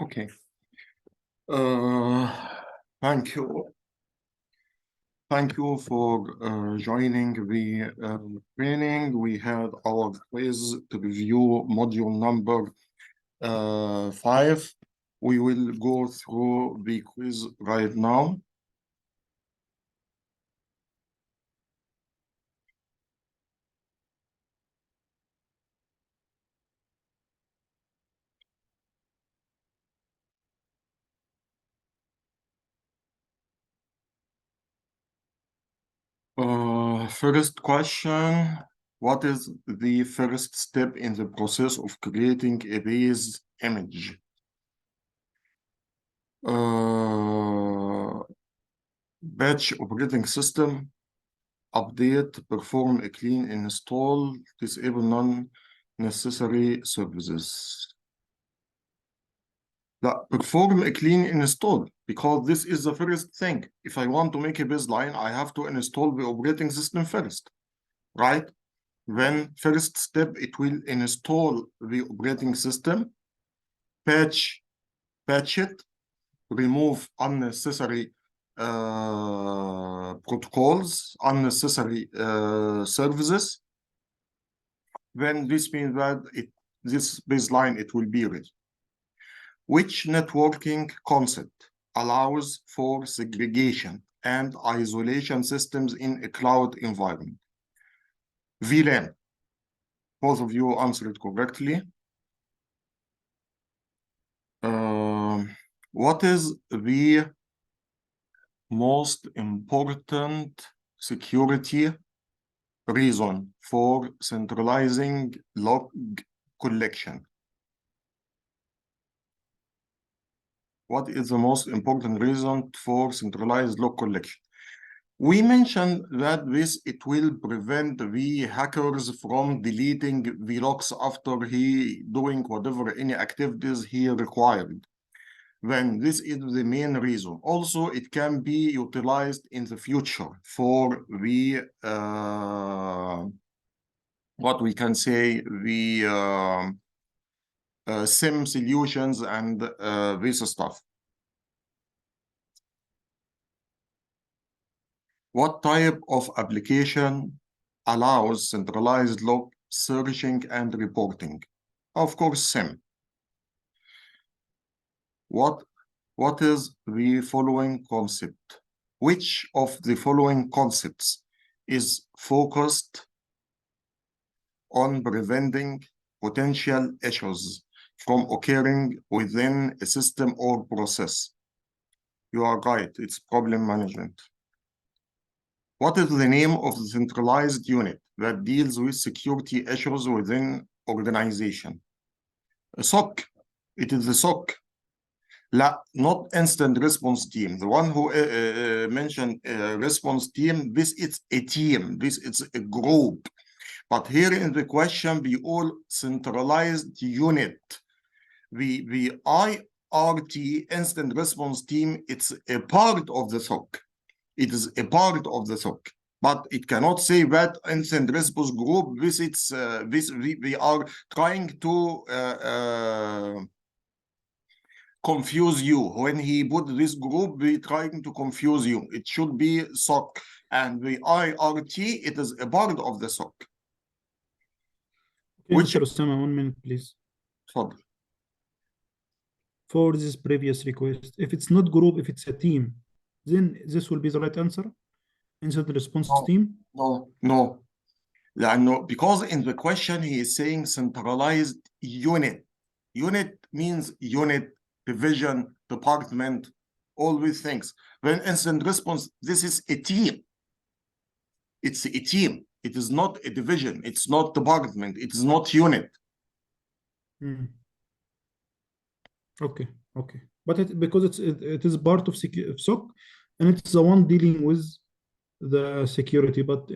Okay. Thank you. Thank you for joining the training. We had our quiz to review module number 5. We will go through the quiz right now. First question, what is the first step in the process of creating a base image? Batch operating system, update, perform a clean install, disable non-necessary services. Perform a clean install, because this is the first thing. If I want to make a baseline, I have to install the operating system first, right? Then first step, it will install the operating system, patch it, remove unnecessary protocols, unnecessary services. Then this means that this baseline, it will be ready. Which networking concept allows for segregation and isolation systems in a cloud environment? VLAN. Both of you answered correctly. What is the most important security reason for centralizing log collection? What is the most important reason for centralized log collection? We mentioned that it will prevent the hackers from deleting the logs after he doing whatever any activities he required. Then this is the main reason. Also, it can be utilized in the future for the what we can say, the SIM solutions and this stuff. What type of application allows centralized log searching and reporting? Of course, SIM. What is the following concept? Which of the following concepts is focused on preventing potential issues from occurring within a system or process? You are right, it's problem management. What is the name of the centralized unit that deals with security issues within organization? A SOC. It is the SOC. Not instant response team. The one who mentioned response team, this is a team. This is a group. But here in the question, the all centralized unit. The IRT, instant response team, it's a part of the SOC. It is a part of the SOC, but it cannot say that instant response group visits we are trying to confuse you. When he put this group, we trying to confuse you. It should be SOC, and the IRT, it is a part of the SOC. Okay, Mr. Usama, 1 minute, please. Fine. For this previous request, if it's not group, if it's a team, then this will be the right answer. Incident response team? No, because in the question he is saying centralized unit. Unit means unit, division, department, all these things. When incident response, this is a team. It's a team. It is not a division. It's not department. It is not unit. Okay. But because it is part of SOC, and it's the one dealing with the security. But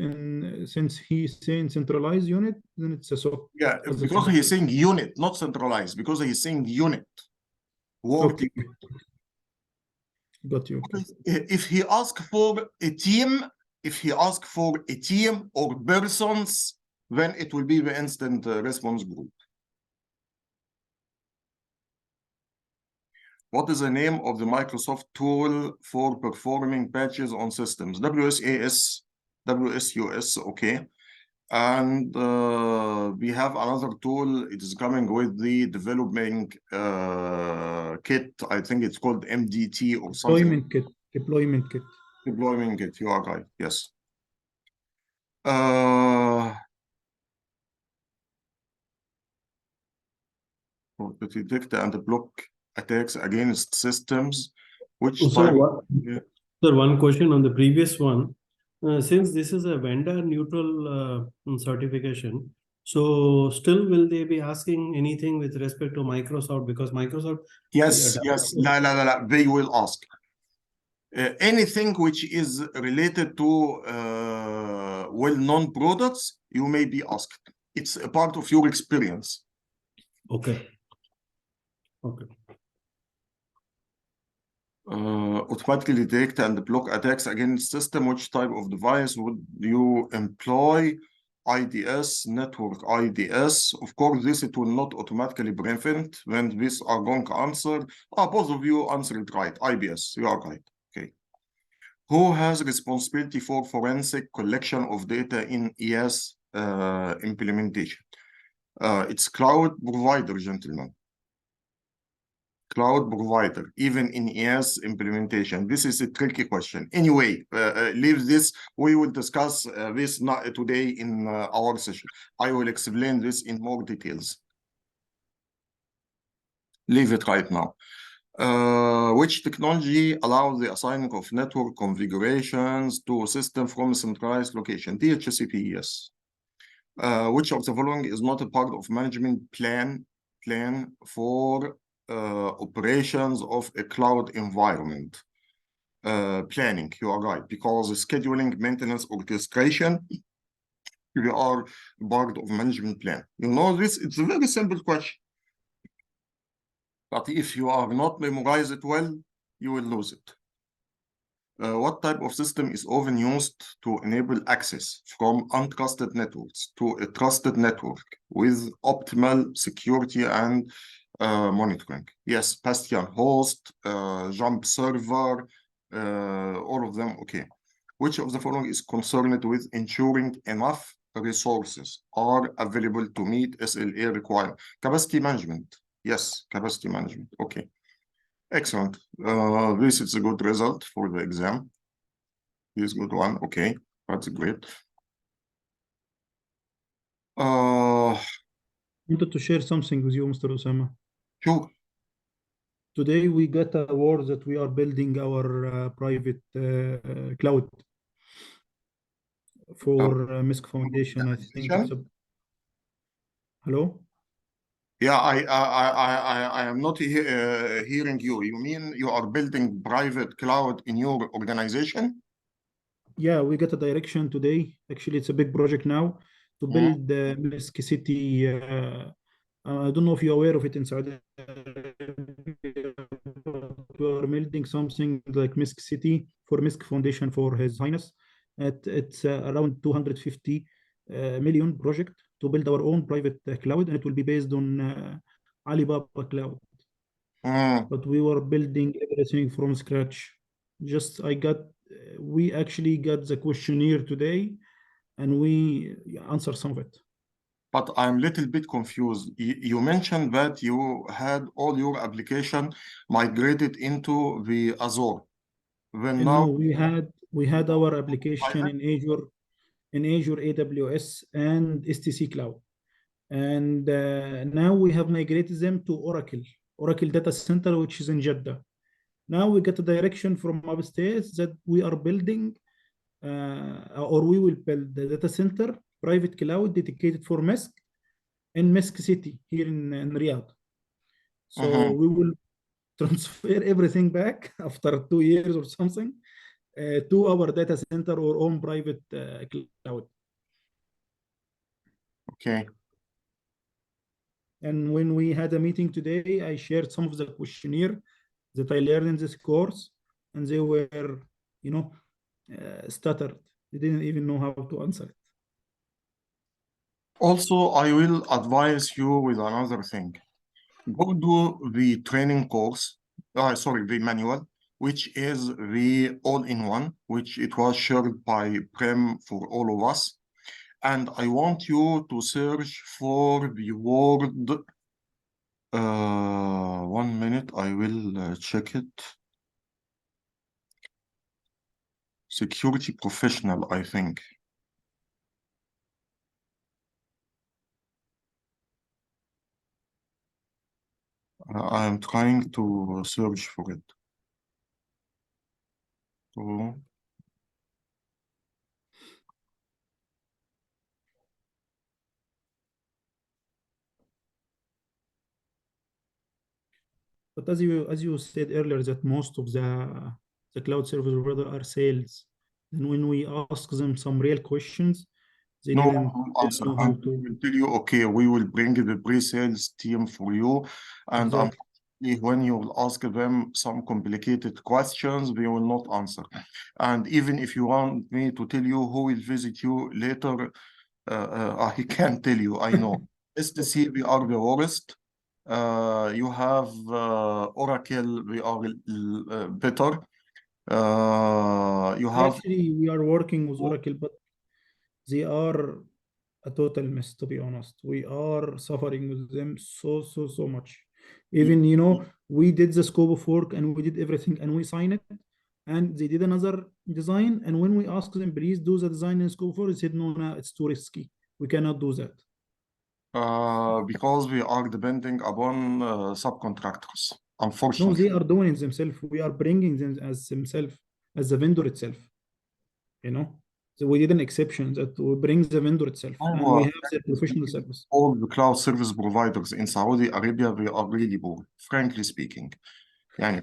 since he's saying centralized unit, then it's a SOC. Yeah, because he's saying unit, not centralized. Because he's saying unit. Working. Okay. Got you. Okay. If he asks for a team, or persons, then it will be the instant response group. What is the name of the Microsoft tool for performing patches on systems? WSAS, WSUS, okay. And we have another tool. It is coming with the developing kit. I think it's called MDT or something. Deployment kit. Deployment kit. Deployment kit. You are right. Yes. To detect and block attacks against systems. Which So type? what, sir, one question on the previous one. Since this is a vendor neutral certification, so still will they be asking anything with respect to Microsoft? Because Microsoft. Yes, yes. La. They will ask. Anything which is related to well-known products, you may be asked. It's a part of your experience. Okay. Okay. Automatically detect and block attacks against system. Which type of device would you employ? IDS, network IDS. Of course, this it will not automatically prevent when these are going to answer. Both of you answered right. IBS, you are right. Okay. Who has responsibility for forensic collection of data in ES implementation? It's cloud provider, gentlemen. Cloud provider, even in ES implementation. This is a tricky question. Anyway, leave this. We will discuss this not today in our session. I will explain this in more details. Leave it right now. Which technology allows the assigning of network configurations to a system from a centralized location? DHCP, yes. Which of the following is not a part of management plan for operations of a cloud environment? Planning, you are right, because scheduling, maintenance, orchestration, you are part of management plan. You know this, it's a very simple question. But if you are not memorize it well, you will lose it. What type of system is often used to enable access from untrusted networks to a trusted network with optimal security and monitoring? Yes, Bastion host, Jump server, all of them. Okay. Which of the following is concerned with ensuring enough resources are available to meet SLA requirement? Capacity management. Yes, capacity management. Okay. Excellent. This is a good result for the exam. This is good one. Okay, that's great. Wanted to share something with you, Mr. Usama. Sure. Today we got a word that we are building our private cloud for MISC Foundation. I think it's a... Hello? Yeah, I am not hearing you. You mean you are building private cloud in your organization? Yeah, we got a direction today. Actually, it's a big project now to build the MISC City. I don't know if you're aware of it inside. We are building something like MISC City for MISC Foundation for His Highness. It's around 250 million project to build our own private cloud, and it will be based on Alibaba Cloud. But we were building everything from scratch. We actually got the questionnaire today, and we answer some of it. But I'm a little bit confused. You mentioned that you had all your application migrated into the Azure. When now we had our application in Azure, AWS, and STC Cloud, and now we have migrated them to Oracle Data Center, which is in Jeddah. Now we get a direction from upstairs that we are building, or we will build the data center private cloud dedicated for MISC in MISC City here in Riyadh. So we will transfer everything back after 2 years or something to our data center or own private cloud. Okay. And when we had a meeting today, I shared some of the questionnaire that I learned in this course, and they were, stuttered. They didn't even know how to answer it. Also, I will advise you with another thing. Go do the training course sorry, the manual, which is the all-in-one, which it was shared by Prem for all of us. And I want you to search for the word. 1 minute, I will check it. Security professional, I think. I am trying to search for it. So, But as you said earlier, that most of the cloud service provider are sales. And when we ask them some real questions, they no didn't answer. know how And we to. will tell you, okay, we will bring the pre-sales team for you. And Exactly. when you will ask them some complicated questions, they will not answer. And even if you want me to tell you who will visit you later, I can't tell you, I know. STC, we are the worst. You have Oracle, we are better. You have Actually, we are working with Oracle, but they are a total mess, to be honest. We are suffering with them so much. Even, we did the scope of work and we did everything and we signed it. And they did another design. And when we asked them, please do the design and scope of work, they said, no, it's too risky. We cannot do that. because we are depending upon subcontractors, No, unfortunately. they are doing it themselves. We are bringing them as themselves, as the vendor itself. So we did an exception that we bring the vendor itself and we have the professional service. All the cloud service providers in Saudi Arabia, they are really poor, frankly speaking.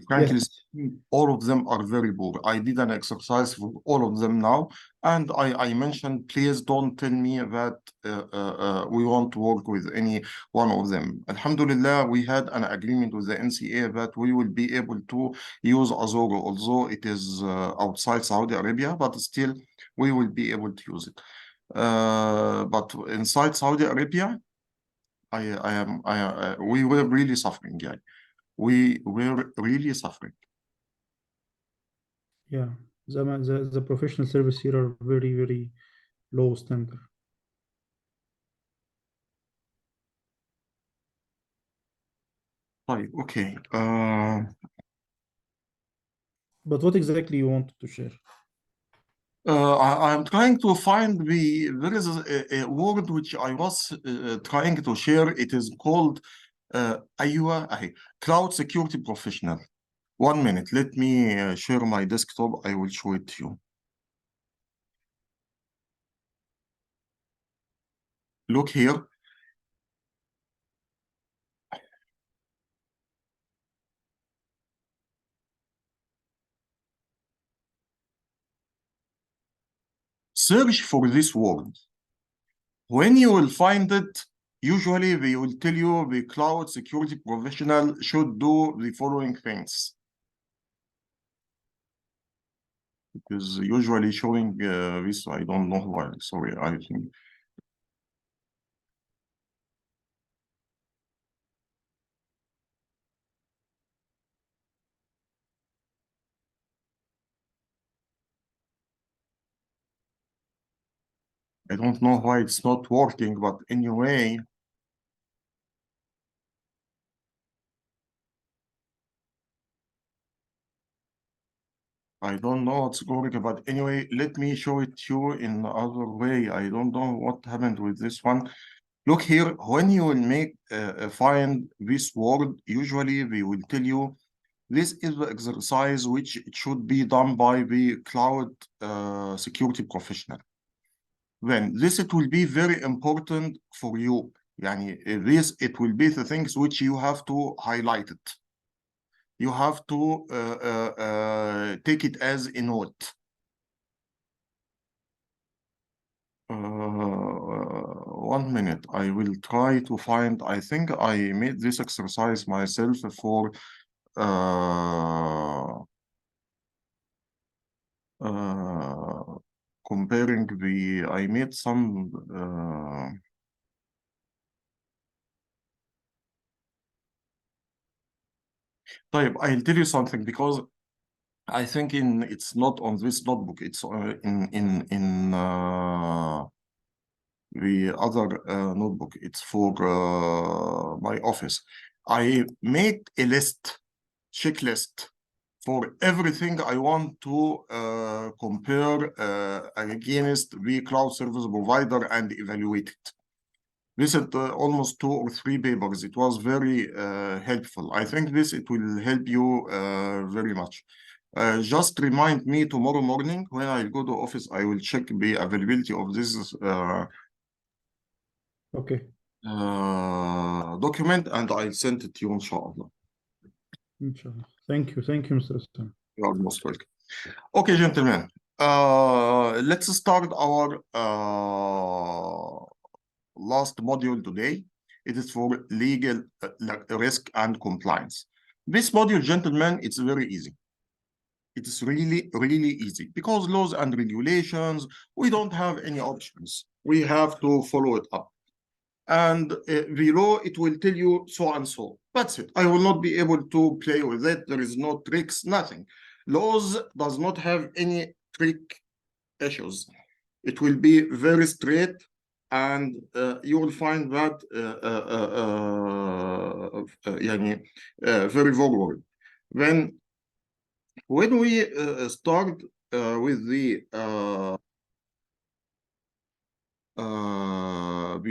Frankly Yes. speaking, all of them are very poor. I did an exercise for all of them now, and I mentioned, please don't tell me that we want to work with any one of them. Alhamdulillah, we had an agreement with the NCA that we will be able to use Azoro, although it is outside Saudi Arabia, but still we will be able to use it. But inside Saudi Arabia, we were really suffering, yeah. We were really suffering. Yeah. The professional service here are very, very low standard. Right, okay. But what exactly you want to share? I'm trying to find there is a word which I was trying to share. It is called Cloud Security Professional. 1 minute, let me share my desktop. I will show it to you. Look here. Search for this word. When you will find it, usually they will tell you the cloud security professional should do the following things. It is usually showing this, I don't know why, sorry, I think. I don't know why it's not working, but anyway. I don't know what's going on, but anyway, let me show it to you in other way. I don't know what happened with this one. Look here, when you will make find this word, usually we will tell you this is the exercise which should be done by the cloud security professional. Then this it will be very important for you. This it will be the things which you have to highlight it. You have to take it as a note. 1 minute, I will try to find, I think I made this exercise myself for comparing I made some طيب, I'll tell you something because I think it's not on this notebook. It's in the other notebook. It's for my office. I made a checklist for everything I want to compare against the cloud service provider and evaluate it. This is almost 2 or 3 papers. It was very helpful. I think it will help you very much. Just remind me tomorrow morning when I go to office, I will check the availability of this Okay. document and I'll send it to you, inshallah. Inshallah. Thank you, Mr. Usama. You are most welcome. Okay, gentlemen, let's start our last module today. It is for legal risk and compliance. This module, gentlemen, it's very easy. It is really, really easy because laws and regulations, we don't have any options. We have to follow it up. And the law, it will tell you so and so. That's it. I will not be able to play with it. There is no tricks, nothing. Laws does not have any trick issues. It will be very straight, and you will find that very valuable. When we start with the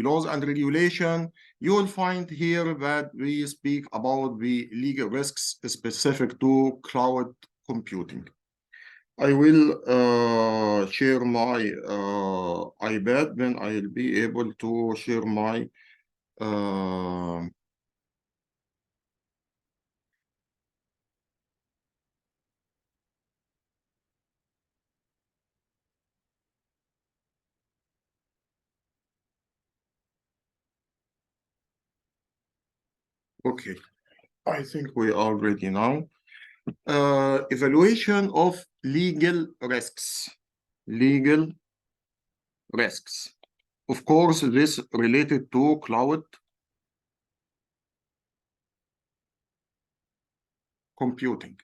laws and regulation, you will find here that we speak about the legal risks specific to cloud computing. I will share my iPad, then I'll be able to share my okay, I think we are ready now. Evaluation of legal risks. Legal risks. Of course, this related to cloud computing.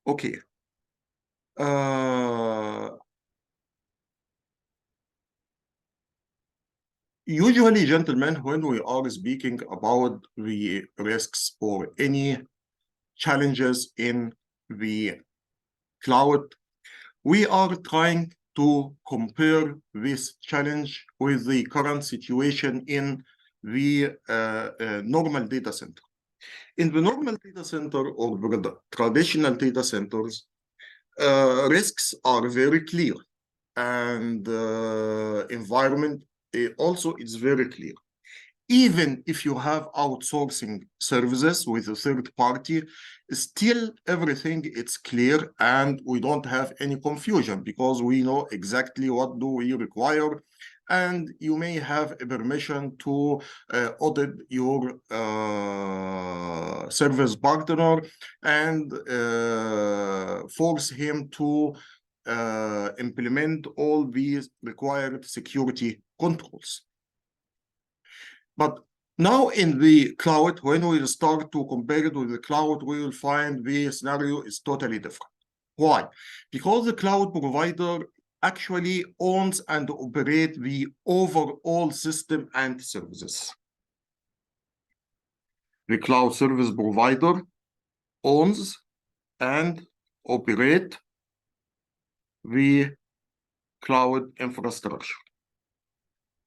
Okay. Usually, gentlemen, when we are speaking about the risks or any challenges in the cloud, we are trying to compare this challenge with the current situation in the normal data center. In the normal data center or the traditional data centers, risks are very clear, and environment also is very clear. Even if you have outsourcing services with a third party, still everything it's clear and we don't have any confusion because we know exactly what do we require, and you may have a permission to audit your service partner and force him to implement all these required security controls. But now in the cloud, when we start to compare it with the cloud, we will find the scenario is totally different. Why? Because the cloud provider actually owns and operates the overall system and services. The cloud service provider owns and operates the cloud infrastructure.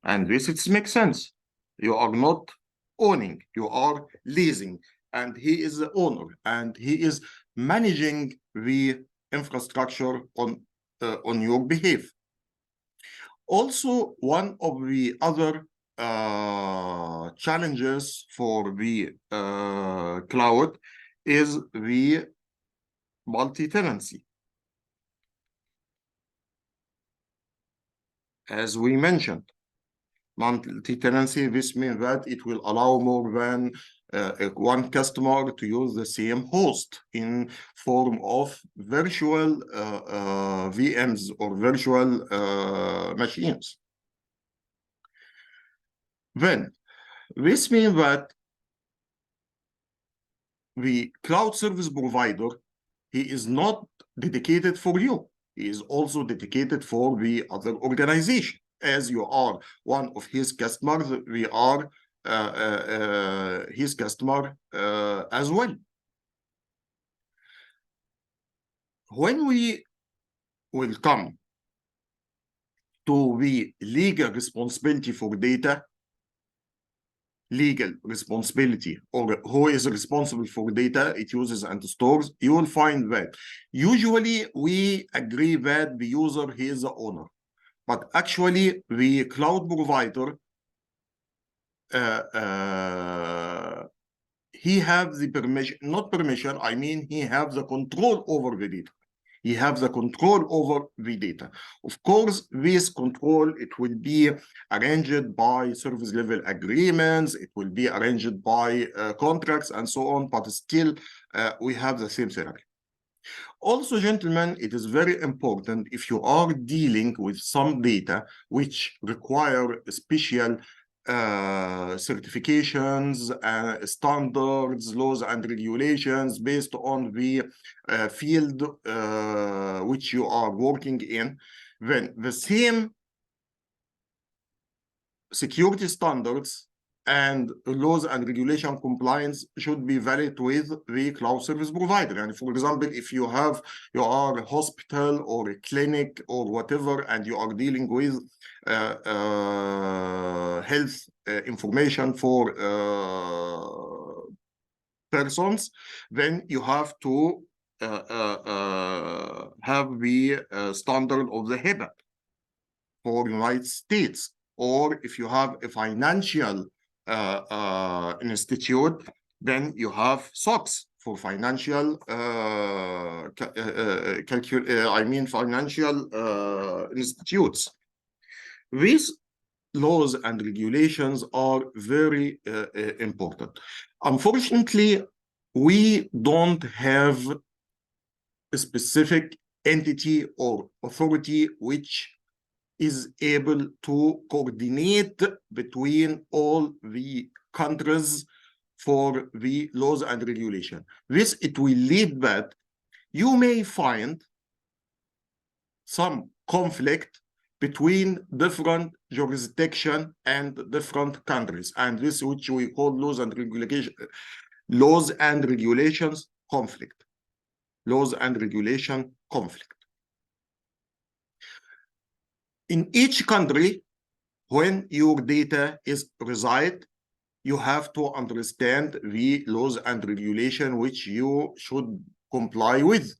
And this makes sense. You are not owning, you are leasing, and he is the owner, and he is managing the infrastructure on your behalf. Also, one of the other challenges for the cloud is the multi-tenancy. As we mentioned, multi-tenancy, this means that it will allow more than one customer to use the same host in form of virtual VMs or virtual machines. Then this means that the cloud service provider, he is not dedicated for you. He is also dedicated for the other organization. As you are one of his customers, we are his customer as well. When we will come to the legal responsibility for data, legal responsibility, or who is responsible for data it uses and stores, you will find that usually we agree that the user he is the owner, but actually the cloud provider he have the permission, not permission, I mean he have the control over the data. He have the control over the data. Of course, this control, it will be arranged by service level agreements, it will be arranged by contracts and so on, but still we have the same scenario. Also, gentlemen, it is very important if you are dealing with some data which require special certifications, standards, laws and regulations based on the field which you are working in, then the same security standards and laws and regulation compliance should be valid with the cloud service provider. And for example, if you are a hospital or a clinic or whatever, and you are dealing with health information for persons, then you have to have the standard of the HIPAA for United States. Or if you have a financial institute, then you have SOX for financial financial institutes. These laws and regulations are very important. Unfortunately, we don't have a specific entity or authority which is able to coordinate between all the countries for the laws and regulation. This, it will lead that you may find some conflict between different jurisdiction and different countries, and this which we call laws and regulations conflict. Laws and regulation conflict. In each country, when your data is reside, you have to understand the laws and regulation which you should comply with.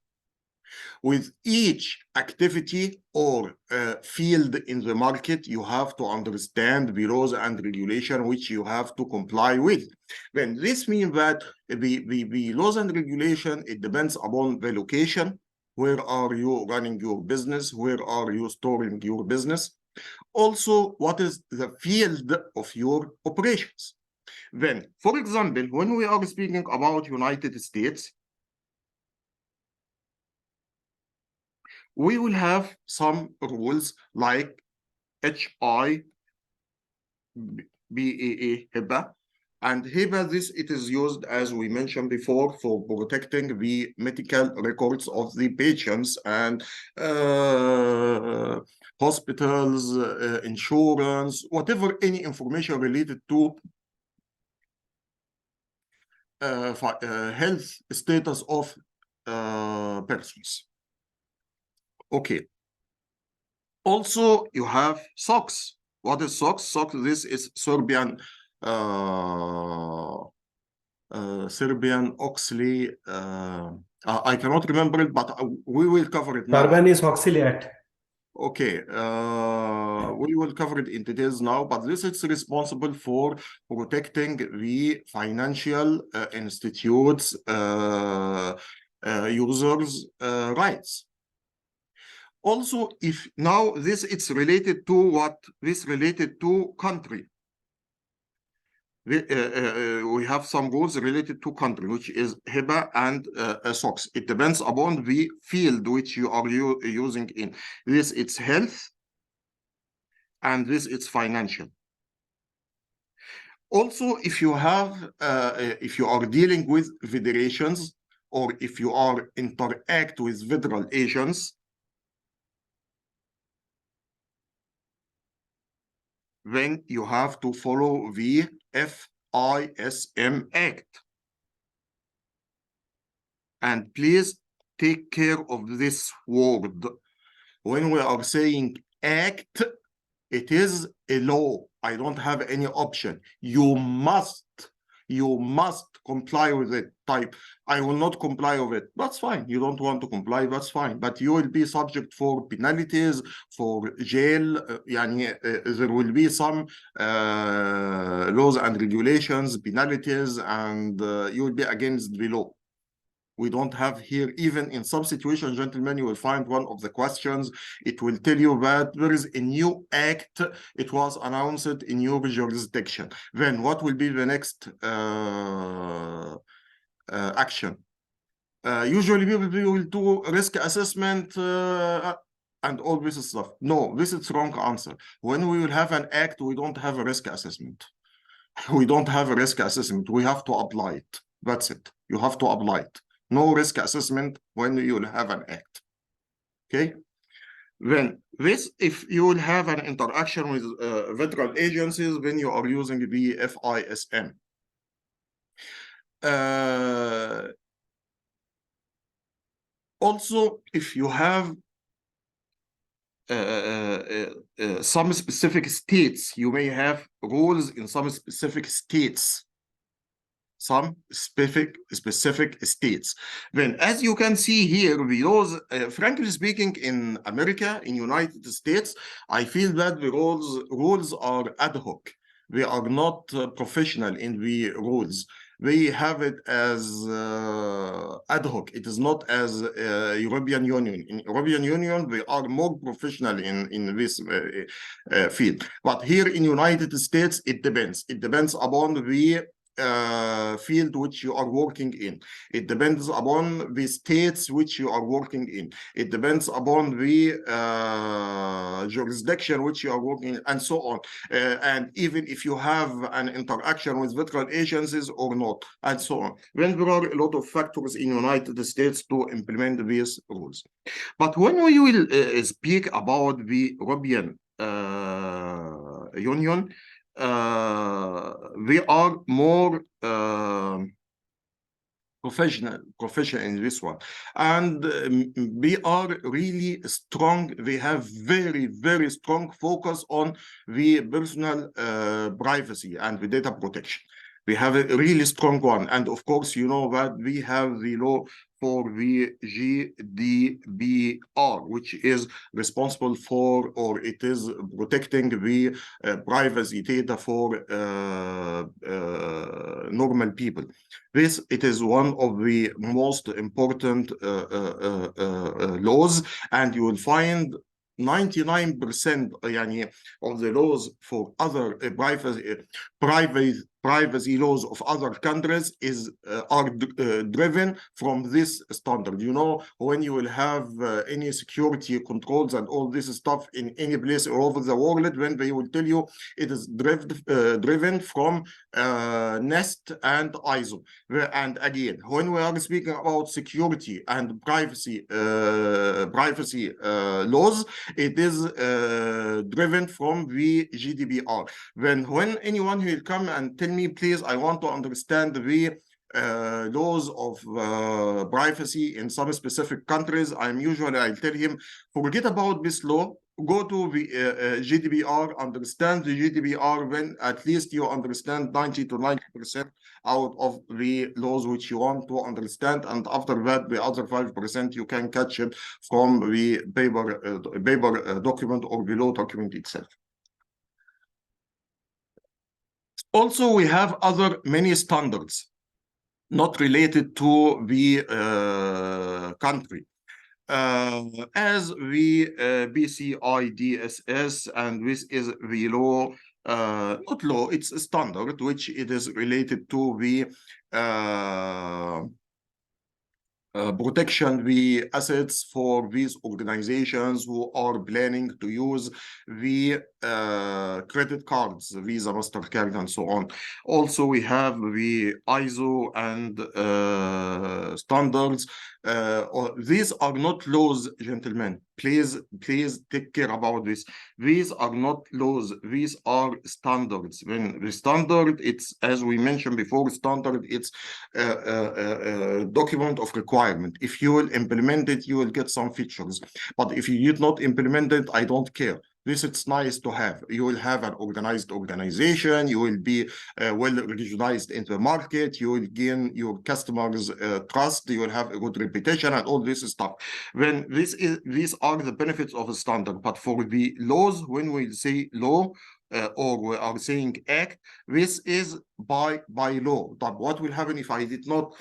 With each activity or field in the market, you have to understand the laws and regulation which you have to comply with. Then this means that the laws and regulation, it depends upon the location. Where are you running your business? Where are you storing your business? Also, what is the field of your operations? Then, for example, when we are speaking about United States, we will have some rules like HIPAA, HIPAA. And HIPAA, this, it is used, as we mentioned before, for protecting the medical records of the patients and hospitals, insurance, whatever, any information related to health status of persons. Okay. Also, you have SOX. What is SOX? SOX, this is Serbian Oxley. I cannot remember it, but we will cover it now. Sarbanes-Oxley Act. Okay, we will cover it in details now, but this is responsible for protecting the financial institutes, users' rights. Also, if now this it's related to what? This related to country. We have some rules related to country, which is HIPAA and SOX. It depends upon the field which you are using in. This it's health, and this it's financial. Also, if you are dealing with federations, or if you are interact with federal agents, then you have to follow the FISM Act. And please take care of this word. When we are saying act, it is a law. I don't have any option. You must comply with it. Type, I will not comply with it. That's fine. You don't want to comply, that's fine. But you will be subject for penalties, for jail. There will be some laws and regulations, penalties, and you will be against the law. We don't have here, even in some situations, gentlemen, you will find one of the questions. It will tell you that there is a new act. It was announced in your jurisdiction. Then what will be the next action? Usually people will do risk assessment and all this stuff. No, this is wrong answer. When we will have an act, we don't have a risk assessment. We don't have a risk assessment. We have to apply it. That's it. You have to apply it. No risk assessment when you will have an act. Okay. Then this, if you will have an interaction with federal agencies, then you are using the FISM. Also, if you have some specific states, you may have rules in some specific states. Some specific states. Then, as you can see here, the laws, frankly speaking, in America, in United States, I feel that the rules are ad hoc. They are not professional in the rules. They have it as ad hoc. It is not as European Union. In European Union, they are more professional in this field. But here in United States, it depends. It depends upon the field which you are working in. It depends upon the states which you are working in. It depends upon the jurisdiction which you are working in, and so on. And even if you have an interaction with federal agencies or not, and so on. Then there are a lot of factors in United States to implement these rules. But when we will speak about the European Union, we are more professional in this one, and we are really strong. We have very strong focus on the personal privacy and the data protection. We have a really strong one, and of course, you know that we have the law for the GDPR, which is responsible for, or it is protecting the privacy data for normal people. This, it is one of the most important laws, and you will find 99% of the laws for other privacy laws of other countries are driven from this standard. You know, when you will have any security controls and all this stuff in any place all over the world, when they will tell you it is driven from NIST and ISO. And again, when we are speaking about security and privacy laws, it is driven from the GDPR. When anyone will come and tell me, please, I want to understand the laws of privacy in some specific countries, I'll tell him, forget about this law, go to the GDPR, understand the GDPR, when at least you understand 90 to 90% out of the laws which you want to understand, and after that, the other 5% you can catch it from the paper document or the law document itself. Also, we have many standards not related to the country. As the BCI DSS, and this is the law, not law, it's a standard, which it is related to the protection the assets for these organizations who are planning to use the credit cards, Visa, MasterCard, and so on. Also, we have the ISO and standards. These are not laws, gentlemen. Please take care about this. These are not laws. These are standards. When the standard, it's, as we mentioned before, standard, it's a document of requirement. If you will implement it, you will get some features. But if you did not implement it, I don't care. This it's nice to have. You will have an organized organization. You will be well recognized in the market. You will gain your customers' trust. You will have a good reputation and all this stuff. When these are the benefits of a standard. But for the laws, when we say law, or we are saying act, this is by law. But what will happen if I did not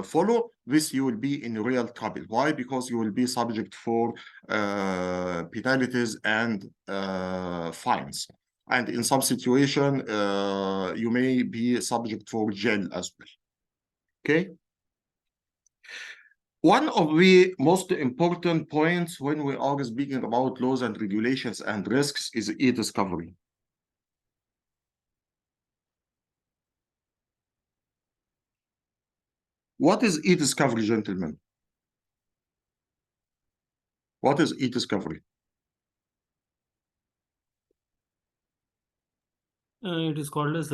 follow this? You will be in real trouble. Why? Because you will be subject for penalties and fines. And in some situation, you may be subject for jail as well. Okay? One of the most important points when we are speaking about laws and regulations and risks is e-discovery. What is e-discovery, gentlemen? What is e-discovery? It is called as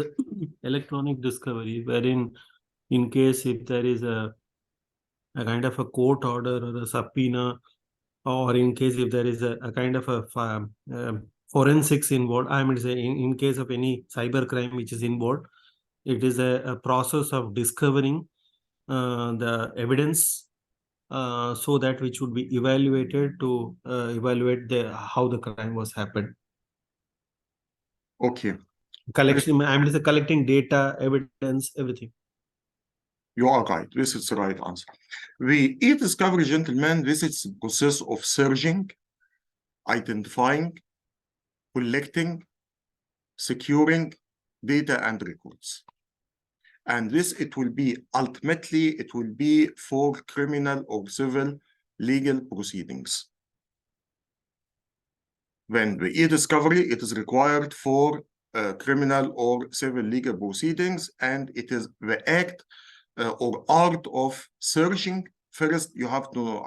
electronic discovery, wherein in case if there is a kind of a court order or a subpoena, or in case if there is a kind of a forensics involved, I mean, say in case of any cyber crime which is involved, it is a process of discovering the evidence so that which would be evaluated to evaluate how the crime was happened. Okay. Collection, I mean, collecting data, evidence, everything. You are right. This is the right answer. The e-discovery, gentlemen, this is the process of searching, identifying, collecting, securing data and records. And this, it will be, ultimately, it will be for criminal or civil legal proceedings. When the e-discovery, it is required for criminal or civil legal proceedings, and it is the act or art of searching. First, you have to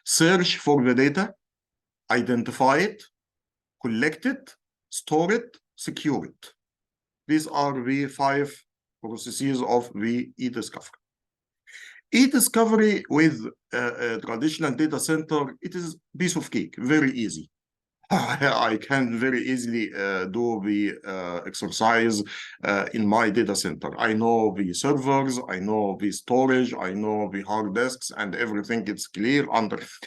search for the data, identify it, collect it, store it, secure it. These are the 5 processes of the e-discovery. E-discovery with a traditional data center, it is a piece of cake, very easy. I can very easily do the exercise in my data center. I know the servers, I know the storage, I know the hard disks, and everything is clear,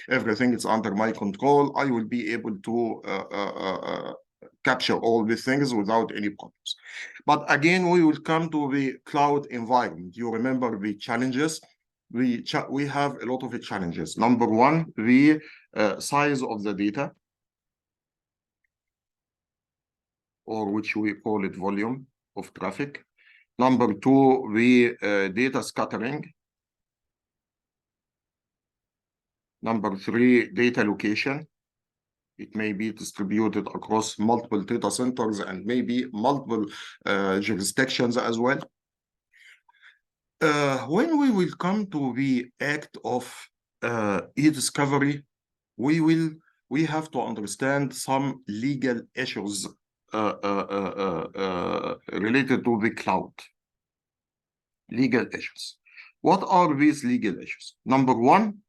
everything is under my control. I will be able to capture all these things without any problems. But again, we will come to the cloud environment. You remember the challenges. We have a lot of challenges. Number one, the size of the data, or which we call it volume of traffic. Number two, the data scattering. Number three, data location. It may be distributed across multiple data centers and maybe multiple jurisdictions as well. When we will come to the act of e-discovery, we have to understand some legal issues related to the cloud. Legal issues. What are these legal issues? Number one,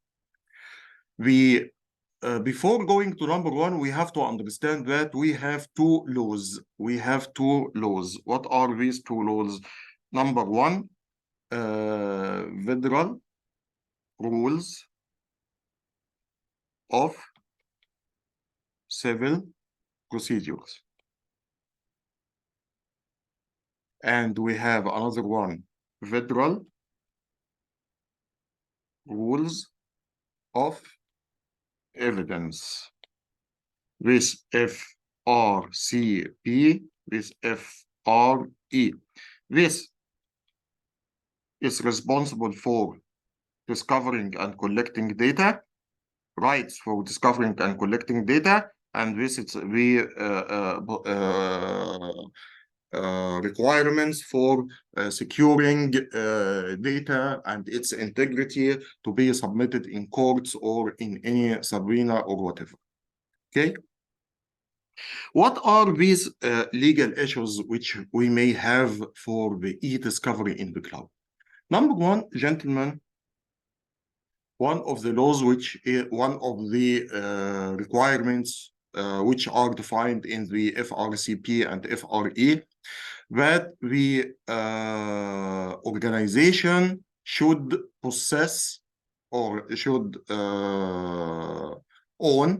before going to number one, we have to understand that we have 2 laws. We have 2 laws. What are these 2 laws? Number one, federal rules of civil procedures. And we have another one, federal rules of evidence. This FRCP, this FRE. This is responsible for discovering and collecting data, rights for discovering and collecting data, and this is the requirements for securing data and its integrity to be submitted in courts or in any subpoena or whatever. Okay. What are these legal issues which we may have for the e-discovery in the cloud? Number one, gentlemen, one of the laws which is one of the requirements which are defined in the FRCP and FRE, that the organization should possess or should own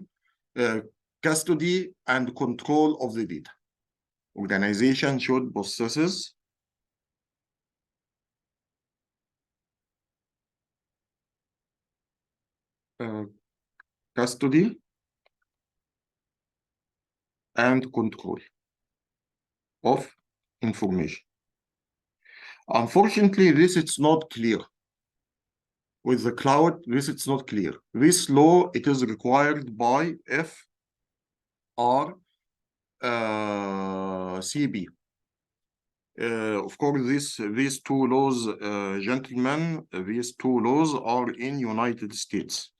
custody and control of the data. Organization should possess custody and control of information. Unfortunately, this is not clear. With the cloud, this is not clear. This law, it is required by FRCB. Of course, these two laws, gentlemen, these two laws are in United States.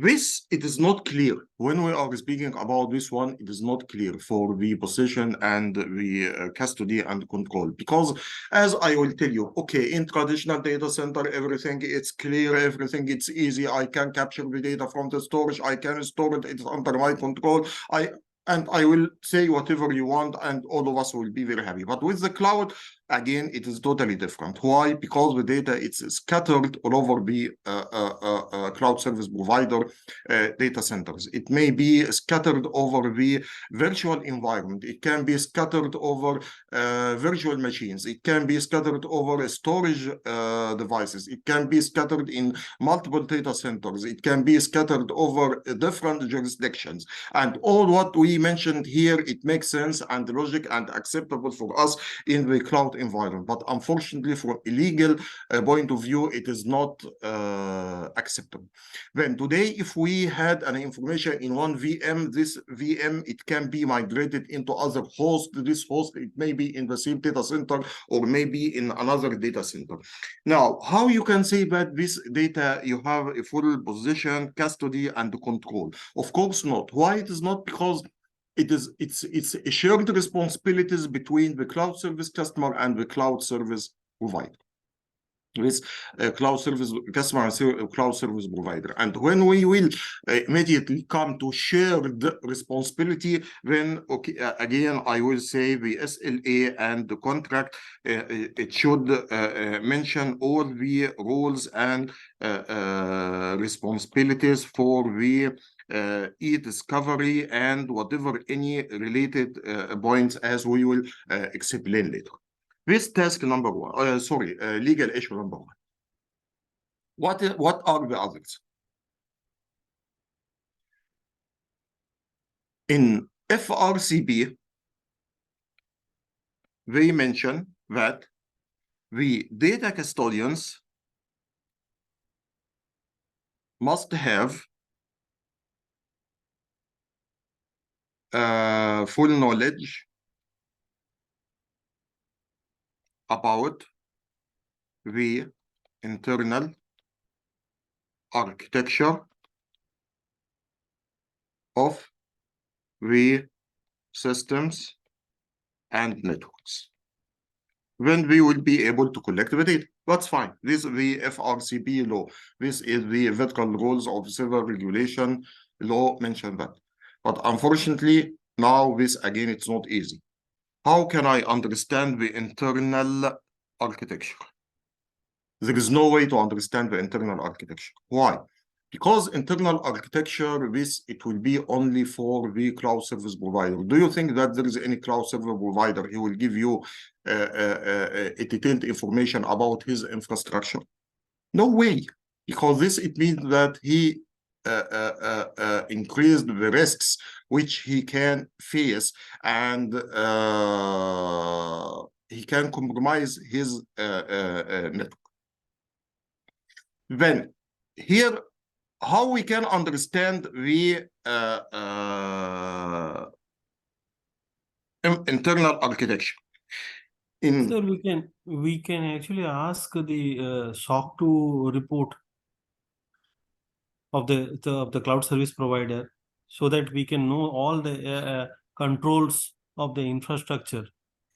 This, it is not clear. When we are speaking about this one, it is not clear for the possession and the custody and control. Because as I will tell you, okay, in traditional data center, everything it's clear, everything it's easy. I can capture the data from the storage. I can store it. It's under my control. And I will say whatever you want, and all of us will be very happy. But with the cloud, again, it is totally different. Why? Because the data it's scattered all over the cloud service provider data centers. It may be scattered over the virtual environment. It can be scattered over virtual machines. It can be scattered over storage devices. It can be scattered in multiple data centers. It can be scattered over different jurisdictions. And all what we mentioned here, it makes sense and logic and acceptable for us in the cloud environment. But unfortunately, from a legal point of view, it is not acceptable. Then today, if we had an information in one VM, this VM, it can be migrated into other hosts. This host, it may be in the same data center or maybe in another data center. Now, how you can say that this data, you have a full possession, custody, and control? Of course not. Why it is not? Because it's a shared responsibilities between the cloud service customer and the cloud service provider. With cloud service customer and cloud service provider. And when we will immediately come to shared responsibility, then okay, again, I will say the SLA and the contract, it should mention all the rules and responsibilities for the e-discovery and whatever any related points as we will explain later. This task number one, legal issue number one. What are the others? In FRCB, they mention that the data custodians must have full knowledge about the internal architecture of the systems and networks. Then we will be able to collect the data. That's fine. This is the FRCP law. This is the Federal Rules of Civil Regulation law mentioned that. But unfortunately, now this again, it's not easy. How can I understand the internal architecture? There is no way to understand the internal architecture. Why? Because internal architecture, it will be only for the cloud service provider. Do you think that there is any cloud service provider who will give you a detailed information about his infrastructure? No way, because it means that he increased the risks which he can face, and he can compromise his network. Then here, how we can understand the internal architecture. Sir, we can actually ask the SOC to report of the cloud service provider, so that we can know all the controls of the infrastructure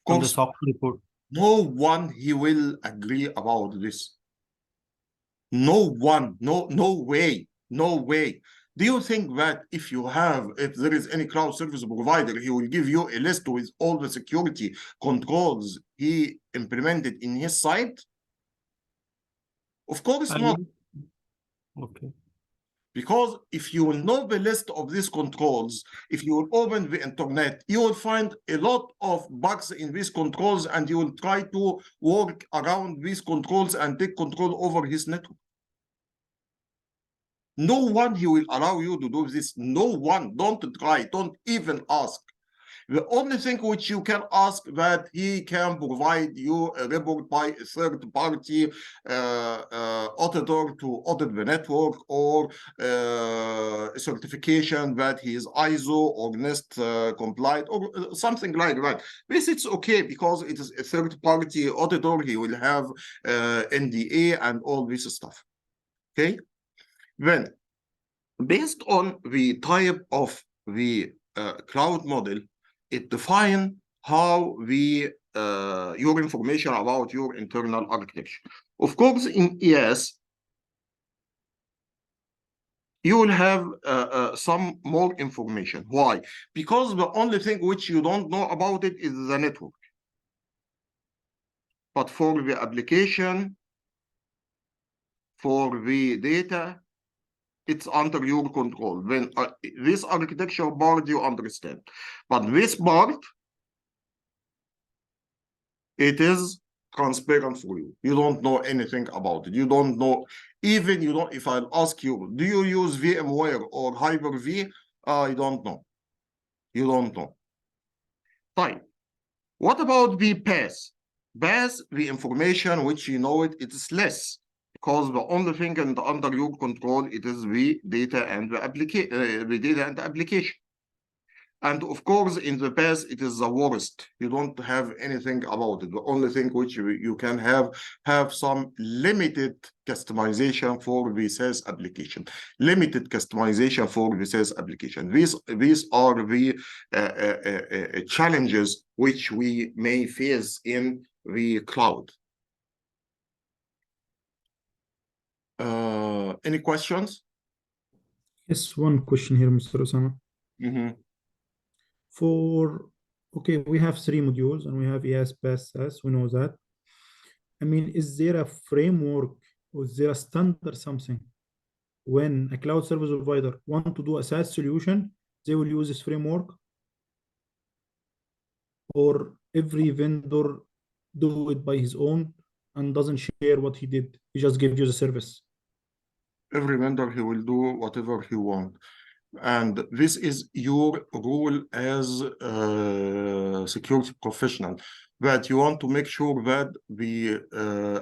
from the course, SOC report. no one he will agree about this. No one, no way, no way. Do you think that if there is any cloud service provider, he will give you a list with all the security controls he implemented in his site? Of course not. Okay. Because if you will know the list of these controls, if you will open the internet, you will find a lot of bugs in these controls, and you will try to work around these controls and take control over his network. No one he will allow you to do this. No one. Don't try. Don't even ask. The only thing which you can ask, that he can provide you a report by a third-party auditor to audit the network, or a certification that he is ISO or NIST compliant, or something like that. This it's okay, because it is a third-party auditor. He will have NDA and all this stuff. Okay. Then, based on the type of the cloud model, it defines how your information about your internal architecture. Of course, in ES, you will have some more information. Why? Because the only thing which you don't know about it is the network. But for the application, for the data, it's under your control. Then this architecture part you understand, but this part, it is transparent for you. You don't know anything about it. You don't know, even you don't. If I ask you, do you use VMware or Hyper-V? I don't know. You don't know. Fine. What about the PaaS? PaaS, the information which you know it is less, because the only thing under your control, it is the data and the application. And of course, in the past, it is the worst. You don't have anything about it. The only thing which you can have some limited customization for the SaaS application. Limited customization for the SaaS application. These are the challenges which we may face in the cloud. Any questions? Yes, one question here, Mr. Osama. Okay, we have 3 modules, and we have ES, PaaS, SaaS. We know that. I mean, is there a framework, or is there a standard something? When a cloud service provider want to do a SaaS solution, they will use this framework, or every vendor do it by his own and doesn't share what he did. He just gives you the service. Every vendor, he will do whatever he wants. And this is your role as a security professional, that you want to make sure that the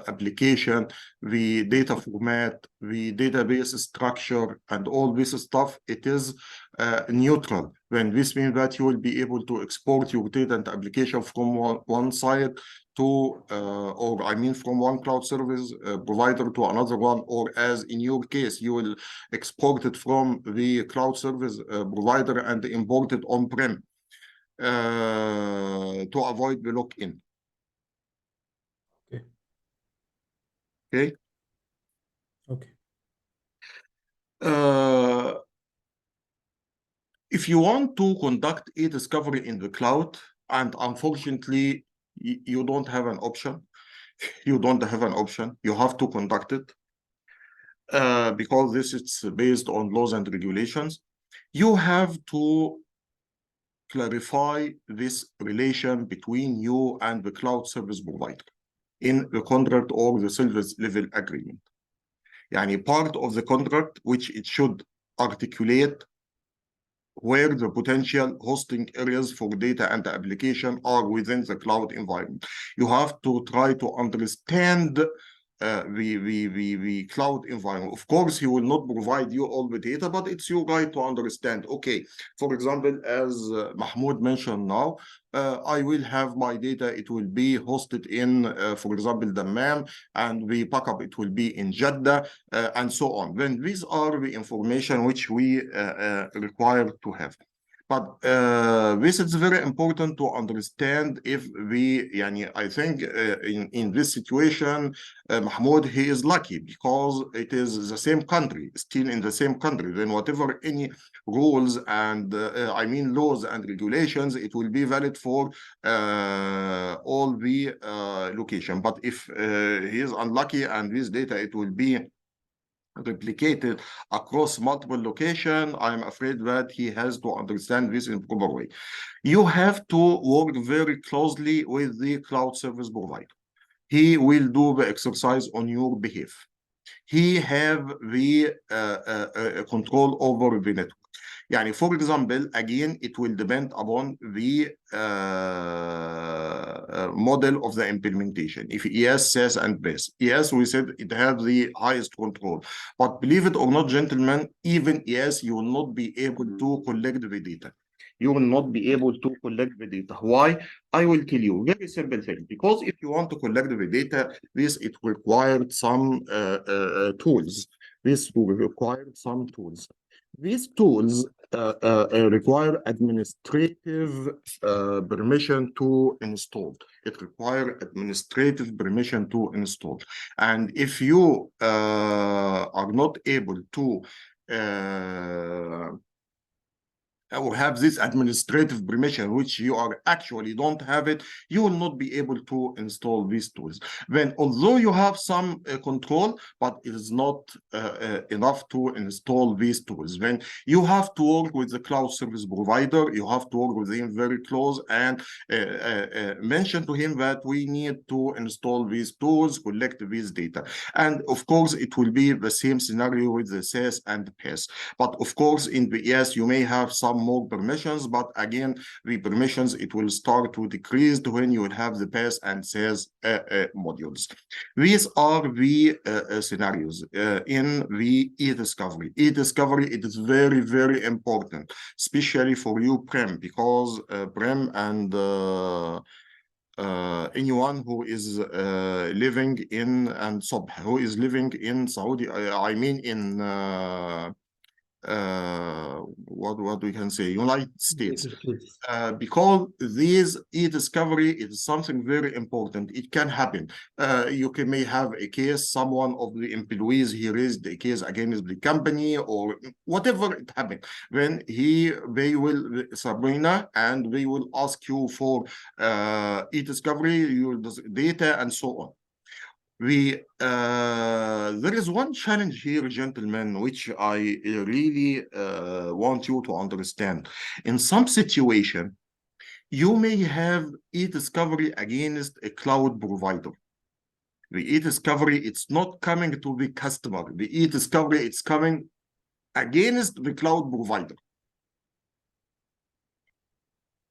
application, the data format, the database structure, and all this stuff, it is neutral. When this means that you will be able to export your data and application from one side to, or I mean from one cloud service provider to another one, or as in your case, you will export it from the cloud service provider and import it on-prem to avoid the lock-in. Okay. Okay. Okay. If you want to conduct a discovery in the cloud, and unfortunately, you don't have an option. You don't have an option. You have to conduct it because this is based on laws and regulations. You have to clarify this relation between you and the cloud service provider in the contract or the service level agreement. Yani part of the contract which it should articulate where the potential hosting areas for data and application are within the cloud environment. You have to try to understand the cloud environment. Of course, he will not provide you all the data, but it's your right to understand. Okay, for example, as Mahmoud mentioned now, I will have my data, it will be hosted in, for example, Dammam, and the backup, it will be in Jeddah, and so on. Then these are the information which we require to have. But this is very important to understand if we, I think in this situation, Mahmoud, he is lucky because it is the same country, still in the same country. Then whatever any rules and laws and regulations, it will be valid for all the location. But if he is unlucky and this data, it will be replicated across multiple locations, I'm afraid that he has to understand this in proper way. You have to work very closely with the cloud service provider. He will do the exercise on your behalf. He have the control over the network. For example, again, it will depend upon the model of the implementation. If ES, SaaS, and PaaS. ES, we said it has the highest control. But believe it or not, gentlemen, even ES, you will not be able to collect the data. You will not be able to collect the data. Why? I will tell you, very simple thing. Because if you want to collect the data, it required some tools. This will require some tools. These tools require administrative permission to install. It requires administrative permission to install. And if you are not able to or have this administrative permission, which you are actually don't have it, you will not be able to install these tools. Then, although you have some control, but it is not enough to install these tools. Then you have to work with the cloud service provider. You have to work with him very close and mention to him that we need to install these tools, collect these data. And of course, it will be the same scenario with the SaaS and the PaaS. But of course, in the ES, you may have some more permissions, but again, the permissions, it will start to decrease when you will have the PaaS and SaaS modules. These are the scenarios in the e-discovery. E-discovery, it is very, very important, especially for you, Prem, because Prem and anyone who is living in, and Sobh, who is living in Saudi, what we can say, United States, because this e-discovery is something very important. It can happen. You may have a case, someone of the employees, he raised a case against the company or whatever it happened. Then they will Sabrina, and they will ask you for e-discovery, your data, and so on. There is one challenge here, gentlemen, which I really want you to understand. In some situation, you may have e-discovery against a cloud provider. The e-discovery, it's not coming to the customer. The e-discovery, it's coming against the cloud provider.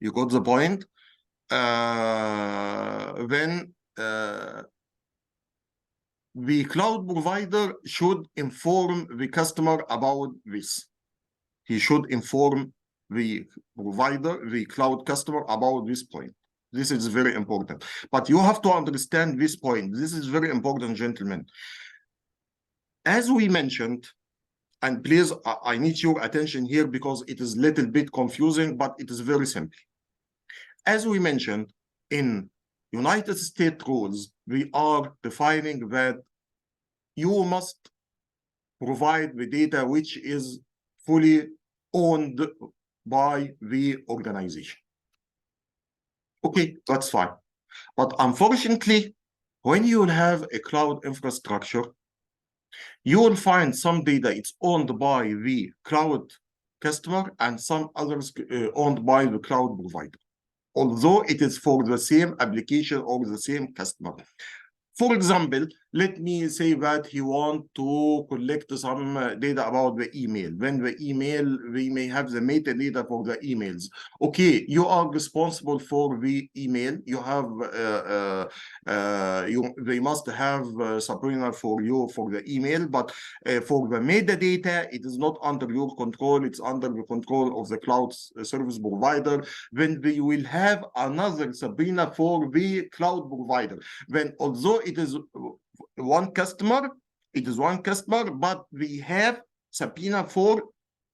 You got the point? The cloud provider should inform the customer about this. He should inform the provider, the cloud customer, about this point. This is very important. But you have to understand this point. This is very important, gentlemen. As we mentioned, and please, I need your attention here because it is a little bit confusing, but it is very simple. As we mentioned, in United States rules, we are defining that you must provide the data which is fully owned by the organization. Okay, that's fine. But unfortunately, when you have a cloud infrastructure, you will find some data it's owned by the cloud customer and some others owned by the cloud provider, although it is for the same application or the same customer. For example, let me say that he want to collect some data about the email. When the email, we may have the metadata for the emails. Okay, you are responsible for the email. You have, they must have subpoena for you for the email, but for the metadata, it is not under your control. It's under the control of the cloud service provider. When we will have another subpoena for the cloud provider, when although it is one customer, but we have subpoena for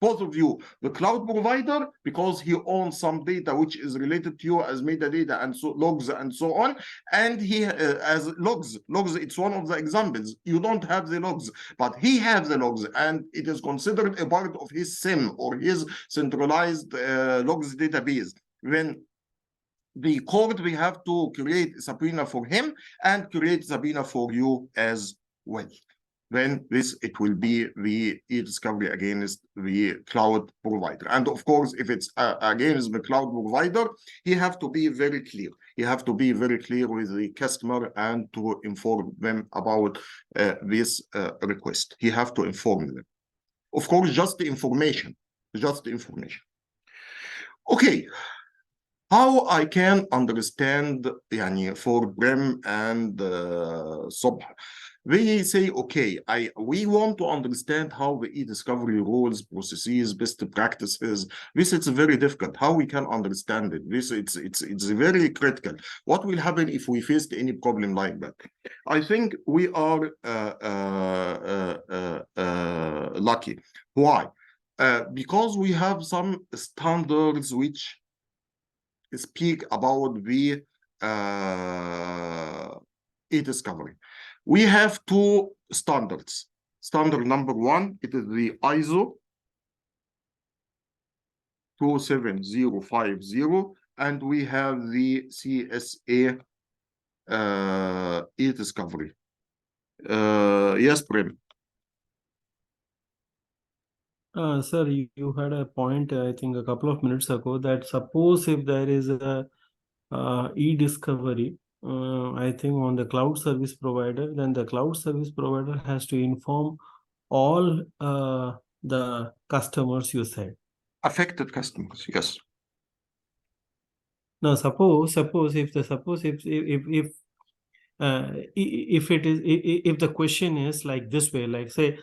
both of you, the cloud provider, because he owns some data which is related to you as metadata and so logs and so on, and he as logs, it's one of the examples. You don't have the logs, but he has the logs, and it is considered a part of his SIM or his centralized logs database. When the court, we have to create a subpoena for him and create a subpoena for you as well. Then this, it will be the e-discovery against the cloud provider. And of course, if it's against the cloud provider, you have to be very clear. You have to be very clear with the customer and to inform them about this request. You have to inform them. Of course, just the information, Okay. How I can understand for Brem and Subh, they say, okay, we want to understand how the e-discovery rules, processes, best practices. This is very difficult. How we can understand it? This it's very critical. What will happen if we face any problem like that? I think we are lucky. Why? Because we have some standards which speak about the e-discovery. We have two standards. Standard number one, it is the ISO 27050, and we have the CSA e-discovery. Yes, Prem. Sir, you had a point, I think, a couple of minutes ago, that suppose if there is a e-discovery, I think on the cloud service provider, then the cloud service provider has to inform all the customers, you said. Affected customers, yes. Now, suppose if the question is like this way, like say,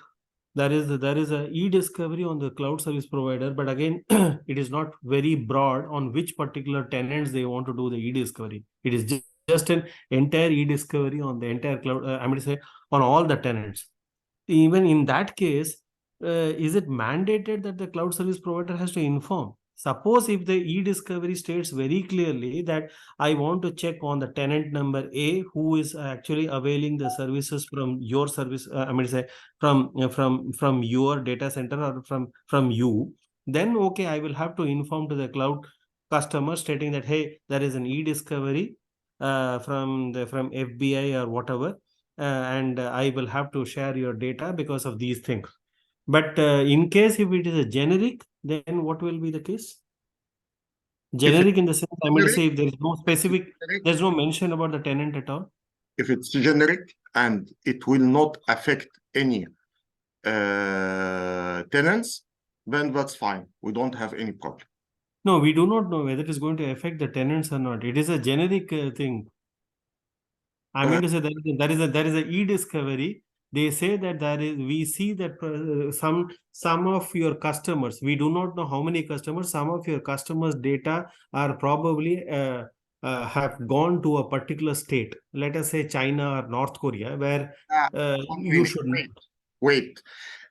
there is a e-discovery on the cloud service provider, but again, it is not very broad on which particular tenants they want to do the e-discovery. It is just an entire e-discovery on the entire cloud. I'm going to say on all the tenants. Even in that case, is it mandated that the cloud service provider has to inform? Suppose if the e-discovery states very clearly that I want to check on the tenant number A who is actually availing the services from your service, I'm going to say from your data center or from you, then okay, I will have to inform to the cloud customer stating that, hey, there is an e-discovery from FBI or whatever, and I will have to share your data because of these things. But in case if it is a generic, then what will be the case? Generic in the sense, I'm going to say if there is no specific, there's no mention about the tenant at all. If it's generic and it will not affect any tenants, then that's fine. We don't have any problem. No, we do not know whether it is going to affect the tenants or not. It is a generic thing. I mean to say there is a e-discovery. They say that we see that some of your customers, we do not know how many customers, some of your customers' data are probably have gone to a particular state, let us say China or North Korea, where you should wait.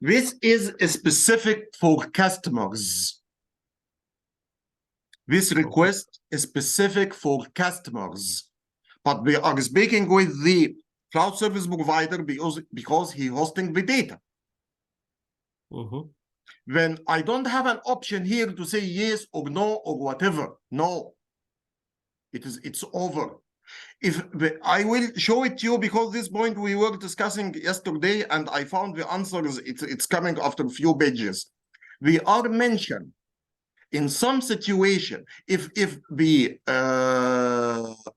This is specific for customers. This request is specific for customers. But we are speaking with the cloud service provider because he hosting the data. When I don't have an option here to say yes or no or whatever, no, it's over. I will show it to you because this point we were discussing yesterday and I found the answers. It's coming after a few pages. We are mentioned in some situation, if the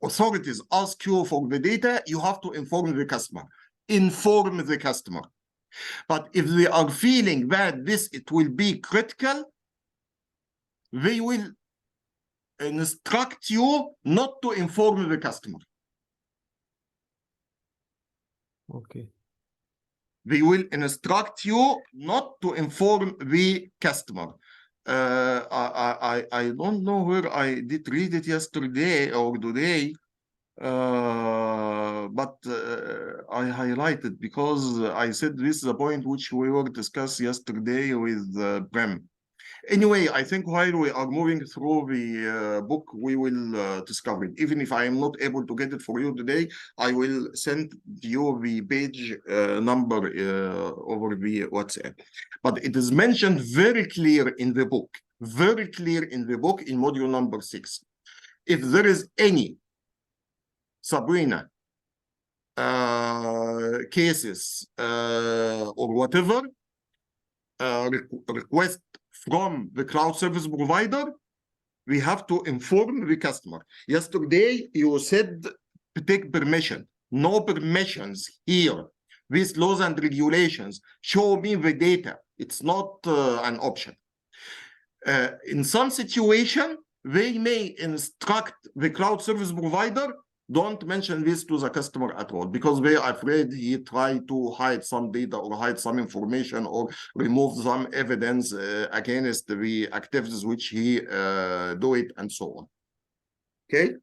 authorities ask you for the data, you have to inform the customer. inform the customer. But if they are feeling that it will be critical, they will instruct you not to inform the customer. Okay. They will instruct you not to inform the customer. I don't know where I did read it yesterday or today, but I highlighted because I said this is a point which we were discussed yesterday with Prem. Anyway, I think while we are moving through the book, we will discover it. Even if I am not able to get it for you today, I will send you the page number over the WhatsApp. But it is mentioned very clear in the book, in module number 6. If there is any subpoena cases or whatever, request from the cloud service provider, we have to inform the customer. Yesterday, you said to take permission. No permissions here. These laws and regulations show me the data. It's not an option. In some situation, they may instruct the cloud service provider, don't mention this to the customer at all, because they are afraid he tried to hide some data or hide some information or remove some evidence against the activities which he do it and so on. Okay.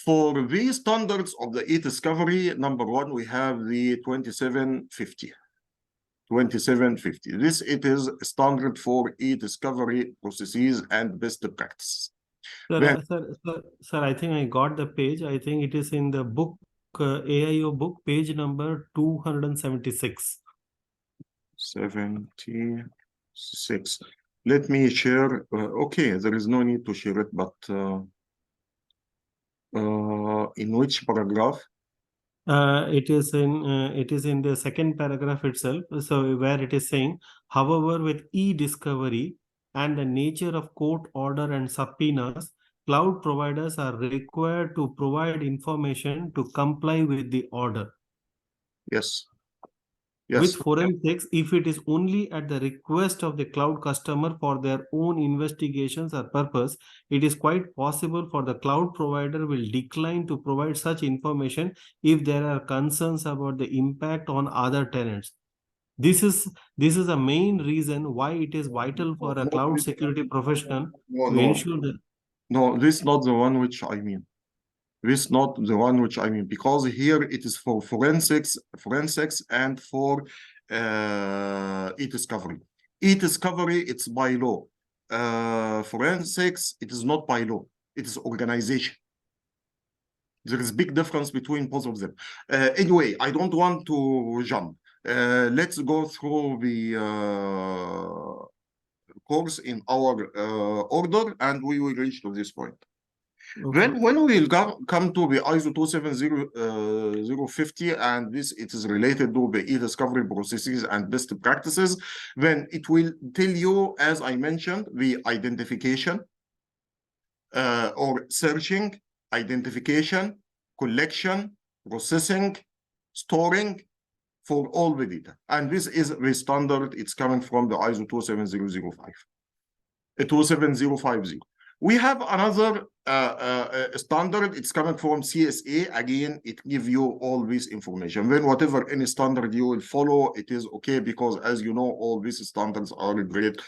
For the standards of the e-discovery, number 1, we have the 2750. 2750. This it is standard for e-discovery processes and best practices. Sir, sir, I think I got the page. I think it is in the book, AIO book, page number 276. 76. Let me share. Okay, there is no need to share it, but in which paragraph? It is in the second paragraph itself. So where it is saying, however, with e-discovery and the nature of court order and subpoenas, cloud providers are required to provide information to comply with the order. Yes. Yes. With forensics, if it is only at the request of the cloud customer for their own investigations or purpose, it is quite possible for the cloud provider will decline to provide such information if there are concerns about the impact on other tenants. This is a main reason why it is vital for a cloud security professional to ensure that. No, this is not the one which I mean. This is not the one which I mean, because here it is for forensics and for e-discovery. E-discovery, it's by law. Forensics, it is not by law. It is organization. There is a big difference between both of them. Anyway, I don't want to jump. Let's go through the course in our order, and we will reach to this point. Okay. When we will come to the ISO 27050, and this it is related to the e-discovery processes and best practices, then it will tell you, as I mentioned, the identification or searching, identification, collection, processing, storing for all the data. And this is the standard. It's coming from the ISO 27050. We have another standard. It's coming from CSA. Again, it gives you all this information. Then whatever any standard you will follow, it is okay, because as you know, all these standards are great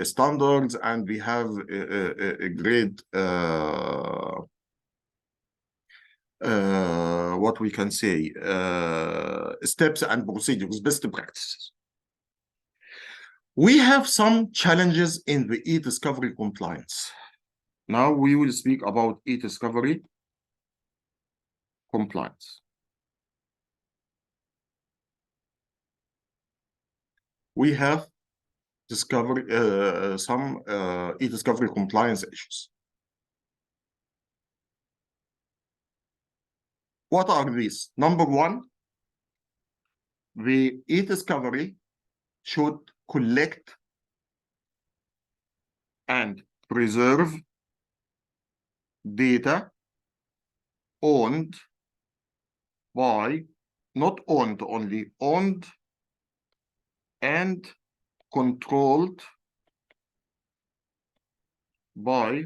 standards, and we have a great what we can say, steps and procedures, best practices. We have some challenges in the e-discovery compliance. Now we will speak about e-discovery compliance. We have discovery some e-discovery compliance issues. What are these? Number 1, the e-discovery should collect and preserve data owned by, not owned only, owned and controlled by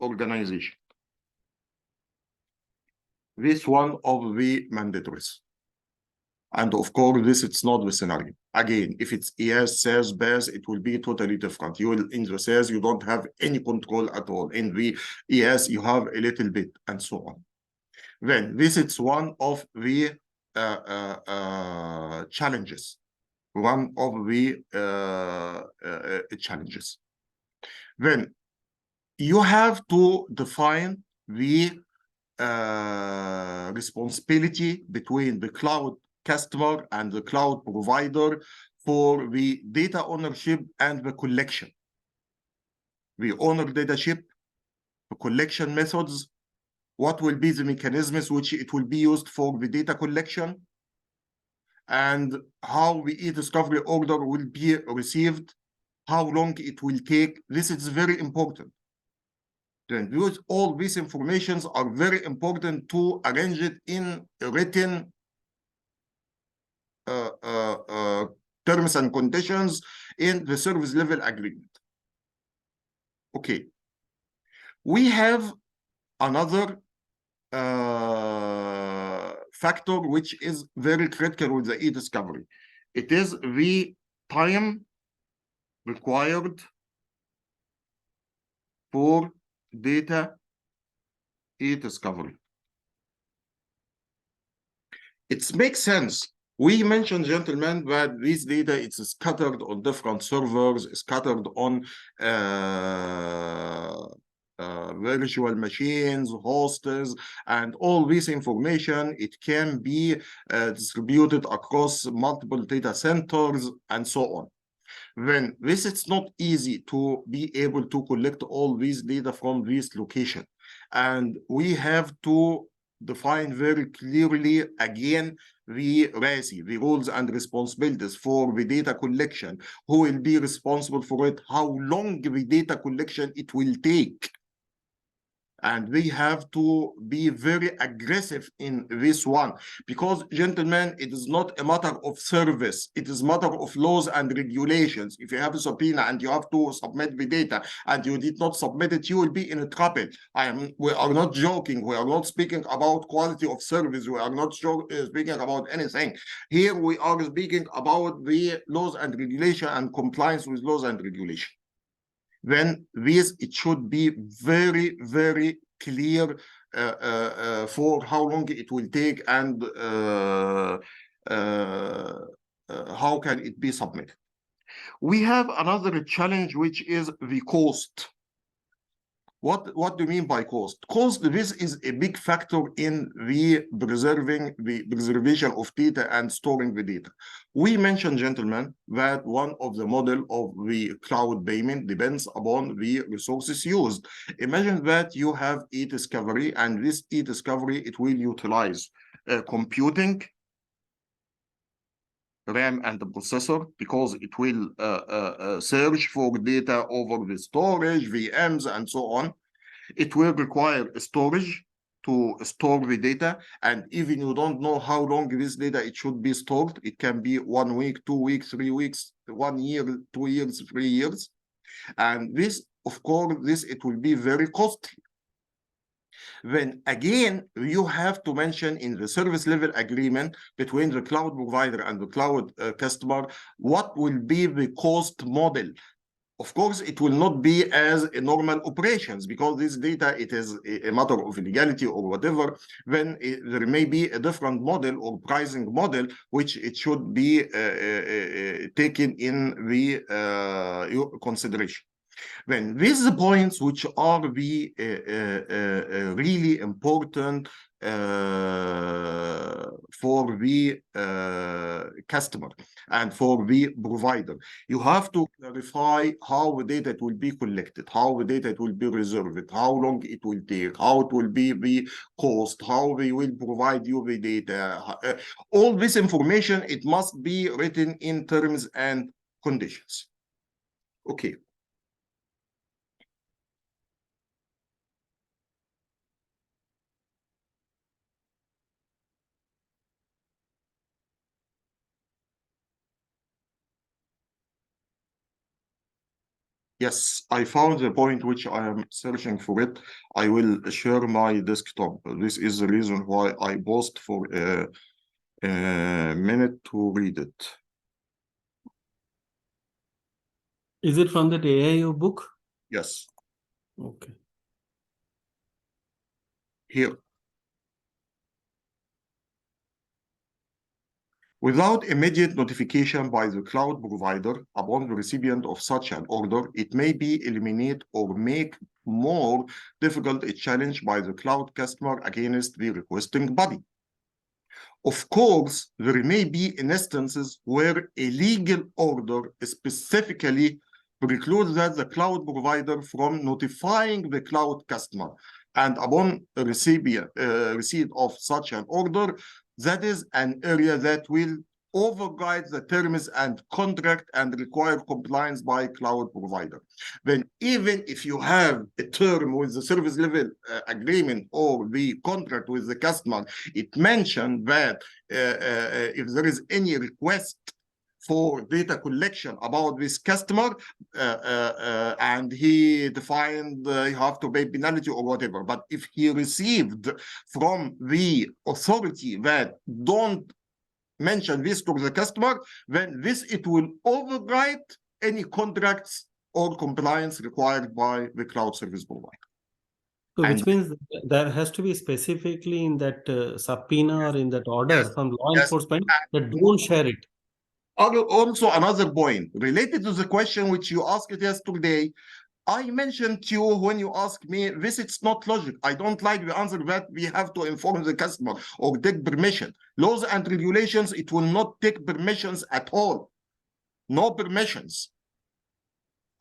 organization. This one of the mandatories. And of course, this it's not the scenario. Again, if it's ES, SaaS, BaaS, it will be totally different. You will, in the SaaS, you don't have any control at all. In the ES, you have a little bit, and so on. Then this is one of the challenges. One of the challenges. Then you have to define the responsibility between the cloud customer and the cloud provider for the data ownership and the collection. The owner dataship, the collection methods, what will be the mechanisms which it will be used for the data collection, and how the e-discovery order will be received, how long it will take. This is very important. Then use all these informations are very important to arrange it in written terms and conditions in the service level agreement. Okay. We have another factor which is very critical with the e-discovery. It is the time required for data e-discovery. It makes sense. We mentioned, gentlemen, that this data is scattered on different servers, scattered on virtual machines, hosts, and all this information, it can be distributed across multiple data centers and so on. Then this is not easy to be able to collect all these data from this location. And we have to define very clearly, again, the RASI, the roles and responsibilities for the data collection, who will be responsible for it, how long the data collection it will take. And we have to be very aggressive in this one, because, gentlemen, it is not a matter of service. It is a matter of laws and regulations. If you have a subpoena and you have to submit the data and you did not submit it, you will be in trouble. We are not joking. We are not speaking about quality of service. We are not speaking about anything. Here we are speaking about the laws and regulation and compliance with laws and regulation. Then this, it should be very, very clear for how long it will take and how can it be submitted. We have another challenge, which is the cost. What do you mean by cost? Cost, this is a big factor in the preservation of data and storing the data. We mentioned, gentlemen, that one of the model of the cloud payment depends upon the resources used. Imagine that you have e-discovery, and this e-discovery, it will utilize computing, RAM and the processor, because it will search for data over the storage, VMs, and so on. It will require storage to store the data, and even you don't know how long this data it should be stored. It can be 1 week, 2 weeks, 3 weeks, 1 year, 2 years, 3 years. And this, of course, this it will be very costly. Then again, you have to mention in the service level agreement between the cloud provider and the cloud customer, what will be the cost model. Of course, it will not be as a normal operations, because this data, it is a matter of legality or whatever. Then there may be a different model or pricing model, which it should be taken in the consideration. Then these points which are the really important for the customer and for the provider. You have to clarify how the data will be collected, how the data will be reserved, how long it will take, how it will be the cost, how they will provide you the data. All this information, it must be written in terms and conditions. Okay. Yes, I found the point which I am searching for it. I will share my desktop. This is the reason why I paused for a minute to read it. Is it from that AIO book? Yes, Okay. here. Without immediate notification by the cloud provider upon the recipient of such an order, it may be eliminate or make more difficult a challenge by the cloud customer against the requesting body. Of course, there may be instances where a legal order specifically precludes that the cloud provider from notifying the cloud customer. And upon receipt of such an order, that is an area that will override the terms and contract and require compliance by cloud provider. Then even if you have a term with the service level agreement or the contract with the customer, it mentioned that if there is any request for data collection about this customer and he defined you have to pay penalty or whatever, but if he received from the authority that don't mention this to the customer, then it will override any contracts or compliance required by the cloud service provider. So which means there has to be specifically in that subpoena or in that order from law enforcement that don't share it. Also, another point related to the question which you asked yesterday, I mentioned to you when you asked me, this it's not logic. I don't like the answer that we have to inform the customer or take permission. Laws and regulations, it will not take permissions at all. No permissions.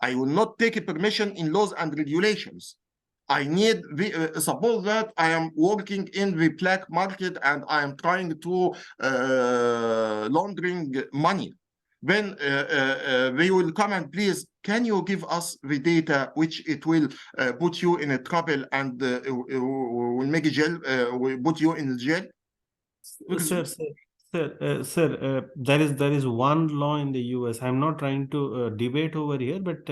I will not take a permission in laws and regulations. I need suppose that I am working in the black market and I am trying to laundering money. Then they will come and please, can you give us the data which it will put you in a trouble and will make a jail, will put you in jail? Sir, there is one law in the US. I'm not trying to debate over here, but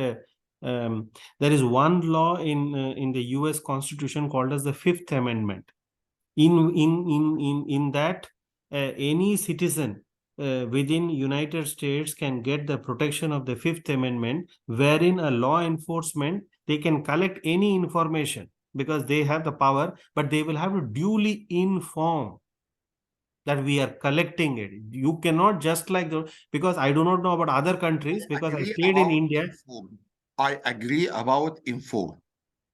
there is one law in the US Constitution called as the Fifth Amendment. In that, any citizen within United States can get the protection of the Fifth Amendment, wherein a law enforcement, they can collect any information because they have the power, but they will have to duly inform that we are collecting it. You cannot just like because I do not know about other countries because I stayed in India. I agree about inform.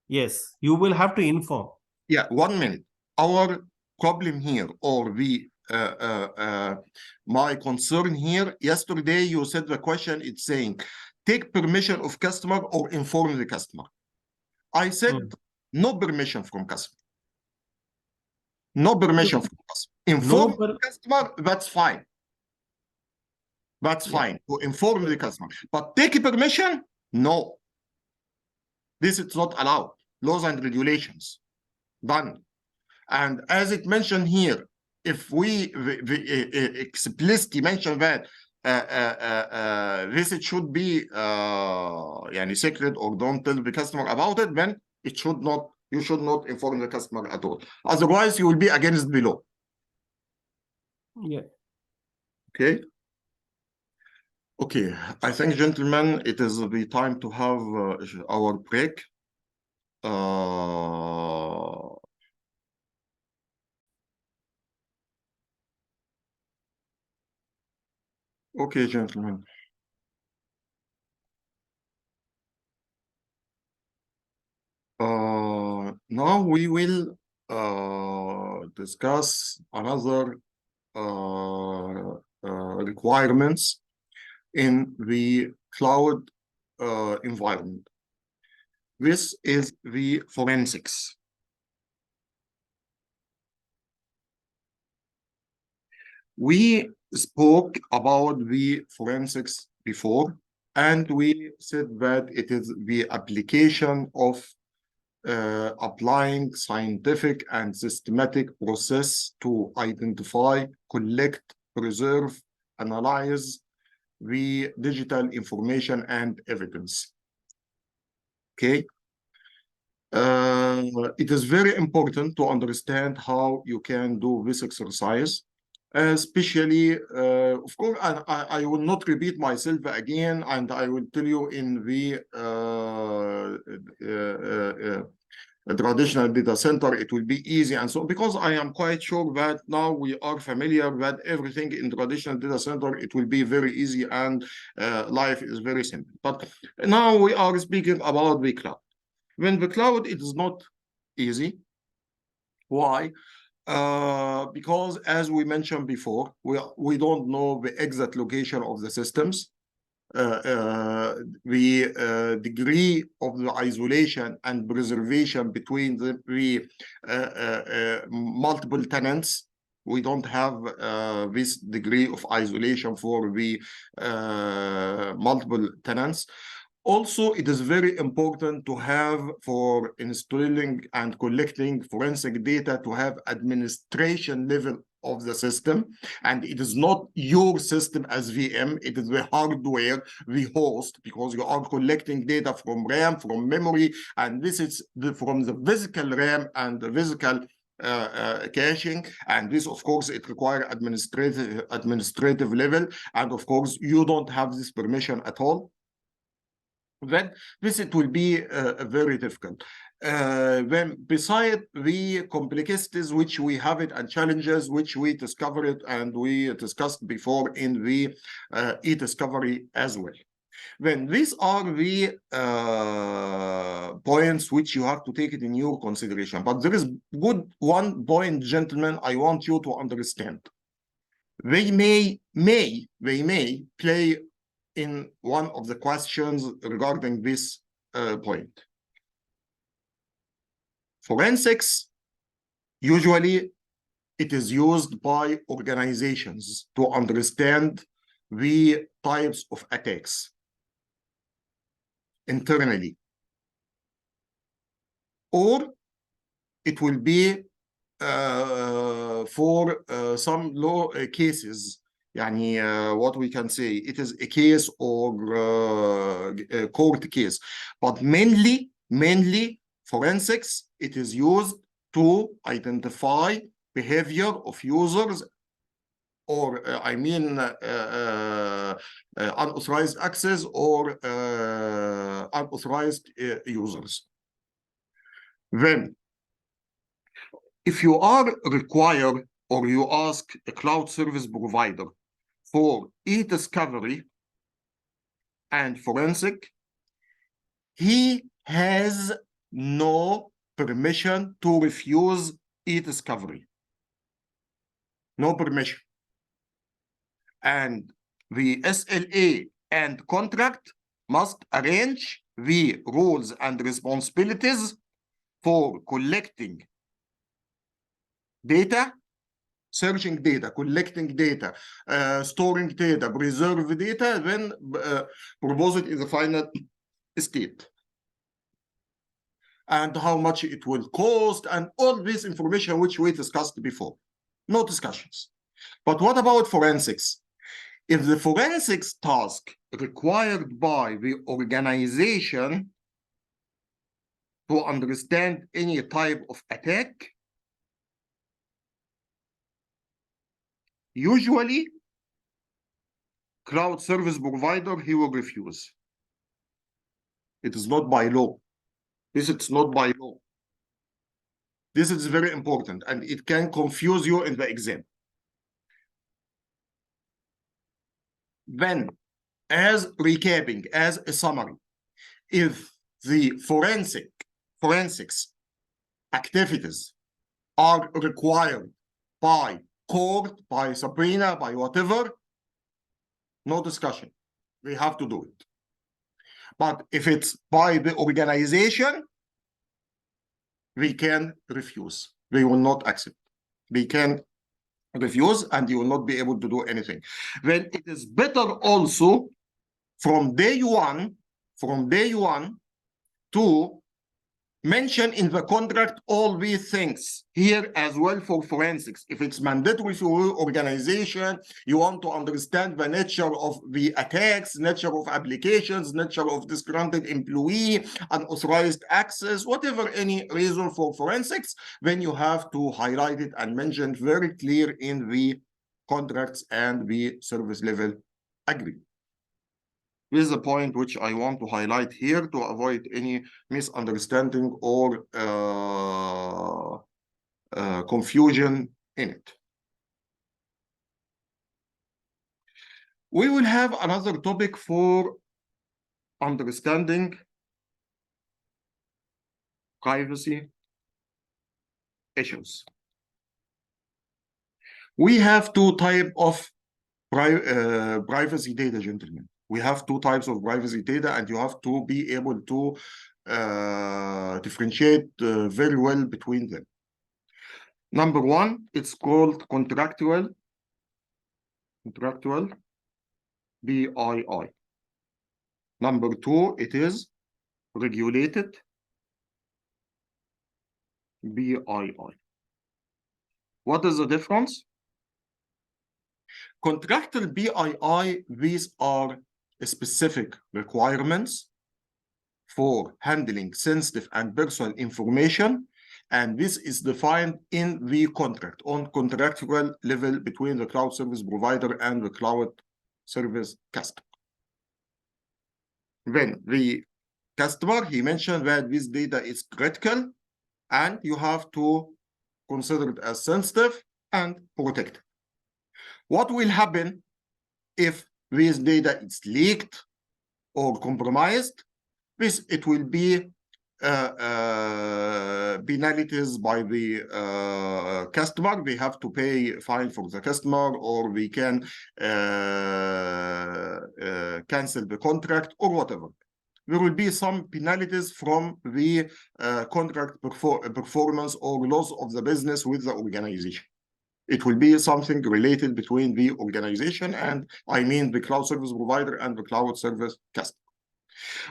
Yes, you will have to inform. Yeah, 1 minute. Our problem here, or my concern here, yesterday you said the question, it's saying, take permission of customer or inform the customer. I said, no permission from customer. No permission from customer. Inform the customer, that's fine. That's fine to inform the customer. But take permission, no. This is not allowed. Laws and regulations. Done. And as it mentioned here, if we explicitly mention that this it should be secret or don't tell the customer about it, then it should not. You should not inform the customer at all. Otherwise, you will be against the law. Yeah. Okay. Okay. I think, gentlemen, it is the time to have our break. Okay, gentlemen. Now we will discuss another requirements in the cloud environment. This is the forensics. We spoke about the forensics before, and we said that it is the application of applying scientific and systematic process to identify, collect, preserve, analyze the digital information and evidence. Okay. It is very important to understand how you can do this exercise, especially, of course, I will not repeat myself again, and I will tell you in the traditional data center, it will be easy and so on, because I am quite sure that now we are familiar that everything in traditional data center, it will be very easy and life is very simple. But now we are speaking about the cloud. When the cloud, it is not easy. Why? Because as we mentioned before, we don't know the exact location of the systems. The degree of the isolation and preservation between the multiple tenants. We don't have this degree of isolation for the multiple tenants. Also, it is very important to have, for installing and collecting forensic data, to have administration level of the system. And it is not your system as VM, it is the hardware, the host, because you are collecting data from RAM, from memory, and this is from the physical RAM and the physical caching. And this, of course, it requires administrative level. And of course, you don't have this permission at all. Then this, it will be very difficult. Then beside the complexities which we have it and challenges which we discovered and we discussed before in the e-discovery as well. Then these are the points which you have to take it in your consideration. But there is good one point, gentlemen, I want you to understand. They may play in one of the questions regarding this point. Forensics, usually it is used by organizations to understand the types of attacks internally. Or it will be for some law cases. What we can say, it is a case or a court case, but mainly forensics, it is used to identify behavior of users, or unauthorized access or unauthorized users. Then, if you are required or you ask a cloud service provider for e-discovery and forensic, he has no permission to refuse e-discovery. No permission. And the SLA and contract must arrange the rules and responsibilities for collecting data, searching data, collecting data, storing data, preserve data, then propose it in the final state. And how much it will cost, and all this information which we discussed before. No discussions. But what about forensics? If the forensics task required by the organization to understand any type of attack, usually cloud service provider, he will refuse. It is not by law. This is not by law. This is very important, and it can confuse you in the exam. Then, as recapping, as a summary, if the forensics activities are required by court, by subpoena, by whatever, no discussion. We have to do it. But if it's by the organization, we can refuse. They will not accept. They can refuse, and you will not be able to do anything. Then it is better also from day one to mention in the contract all these things here as well for forensics. If it's mandatory for your organization, you want to understand the nature of the attacks, nature of applications, nature of disgruntled employee, unauthorized access, whatever any reason for forensics, then you have to highlight it and mention very clear in the contracts and the service level agreement. This is the point which I want to highlight here to avoid any misunderstanding or confusion in it. We will have another topic for understanding privacy issues. We have two types of privacy data, gentlemen. We have two types of privacy data, and you have to be able to differentiate very well between them. Number one, it's called contractual BII. Number two, it is regulated BII. What is the difference? Contractual BII, these are specific requirements for handling sensitive and personal information, and this is defined in the contract on contractual level between the cloud service provider and the cloud service customer. Then the customer, he mentioned that this data is critical and you have to consider it as sensitive and protected. What will happen if this data is leaked or compromised? It will be penalties by the customer. They have to pay fine for the customer, or we can cancel the contract or whatever. There will be some penalties from the contract performance or loss of the business with the organization. It will be something related between the organization and, I mean, the cloud service provider and the cloud service customer.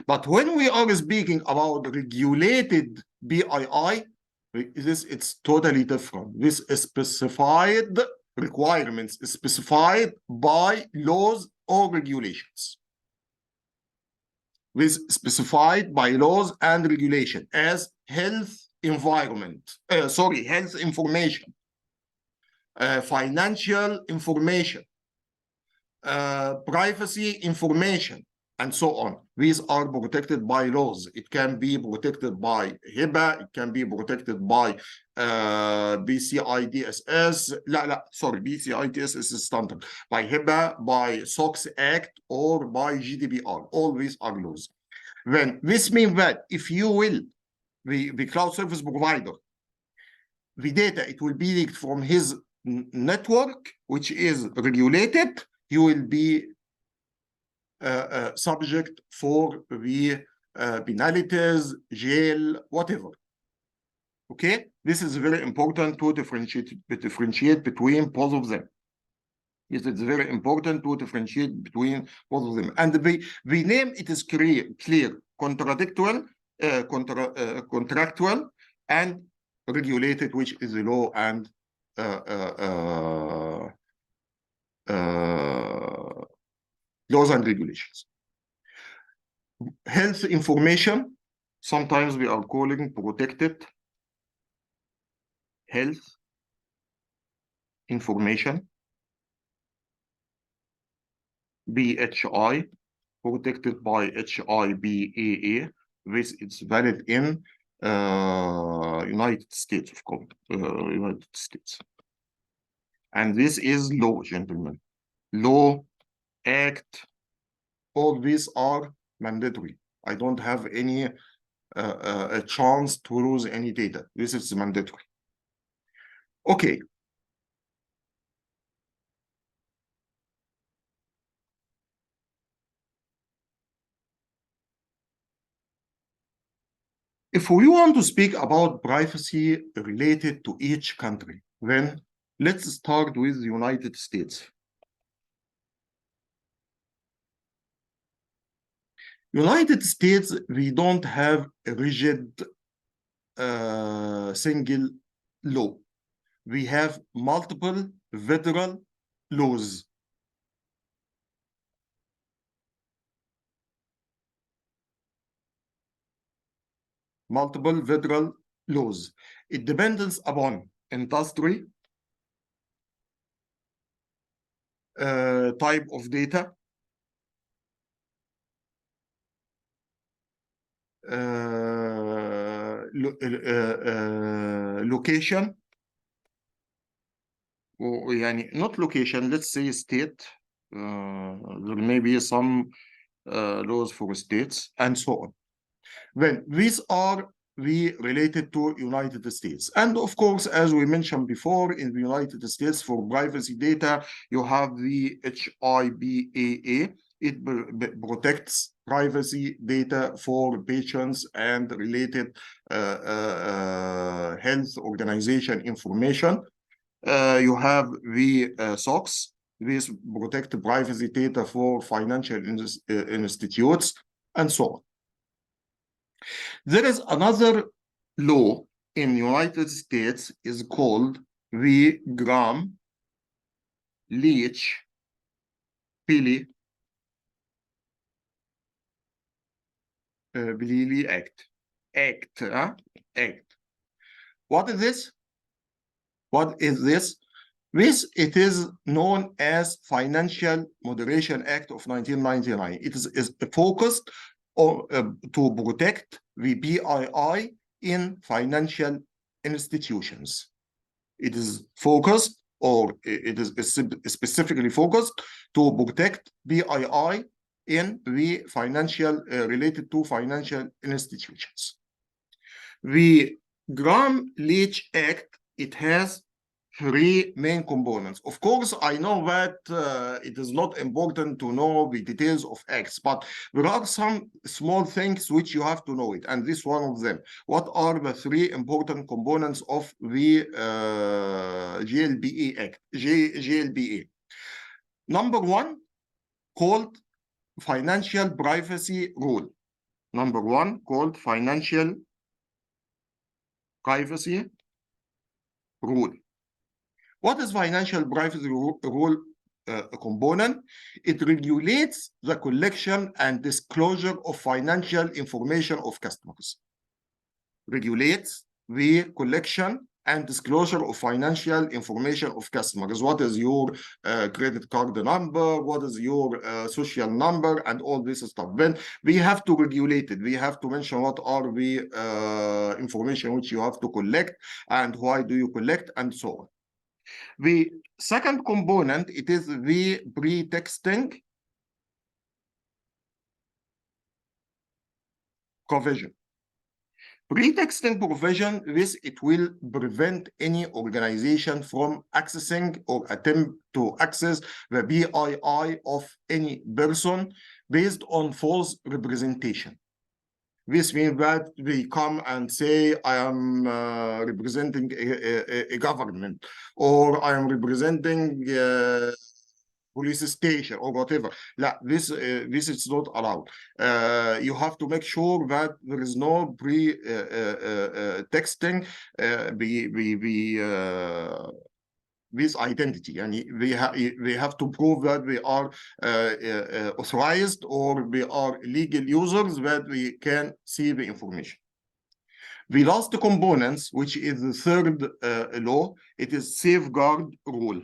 But when we are speaking about regulated BII, it's totally different. This is specified requirements specified by laws or regulations. This specified by laws and regulation as health information, financial information, privacy information, and so on. These are protected by laws. It can be protected by HIPAA, it can be protected by BCIDSS, BCIDSS is standard, by HIPAA, by SOX Act, or by GDPR. All these are laws. Then this means that if you will, the cloud service provider, the data, it will be leaked from his network, which is regulated, you will be subject for the penalties, jail, whatever. Okay, this is very important to differentiate between both of them. Yes, it's very important to differentiate between both of them. And the name, it is clear, contractual and regulated, which is the law and laws and regulations. Health information, sometimes we are calling protected health information, BHI, protected by HIPAA. This is valid in United States, of course, United States. And this is law, gentlemen. Law, act, all these are mandatory. I don't have any a chance to lose any data. This is mandatory. Okay. If we want to speak about privacy related to each country, then let's start with the United States. United States, we don't have a rigid single law. We have multiple federal laws. Multiple federal laws. It depends upon industry, type of data, location, يعني not location, let's say state. There may be some laws for states and so on. Then these are related to United States. And of course, as we mentioned before, in the United States for privacy data, you have the HIPAA. It protects privacy data for patients and related health organization information. You have the SOX. This protect privacy data for financial institutes and so on. There is another law in the United States is called the Graham-Leach-Pilley Act. Act. What is this? What is this? This, it is known as Financial Moderation Act of 1999. It is focused on, to protect the PII in financial institutions. It is focused, or it is specifically focused to protect PII in the financial, related to financial institutions. The Graham-Leach Act, it has three main components. Of course, I know that it is not important to know the details of X, but there are some small things which you have to know it, and this one of them. What are the three important components of the GLBA Act? GLBA. Number one, called Financial Privacy Rule. Number one, called Financial Privacy Rule. What is financial privacy rule component? It regulates the collection and disclosure of financial information of customers. Regulates the collection and disclosure of financial information of customers. What is your credit card number? What is your social number? And all this stuff. Then we have to regulate it. We have to mention what are the information which you have to collect and why do you collect and so on. The second component, it is the pre-texting provision. Pre-texting provision, this, it will prevent any organization from accessing or attempt to access the PII of any person based on false representation. This means that they come and say, I am representing a government, or I am representing police station, or whatever. This is not allowed. You have to make sure that there is no pre-texting this identity, and we have to prove that we are authorized or we are legal users, that we can see the information. The last components, which is the third law, it is safeguard rule.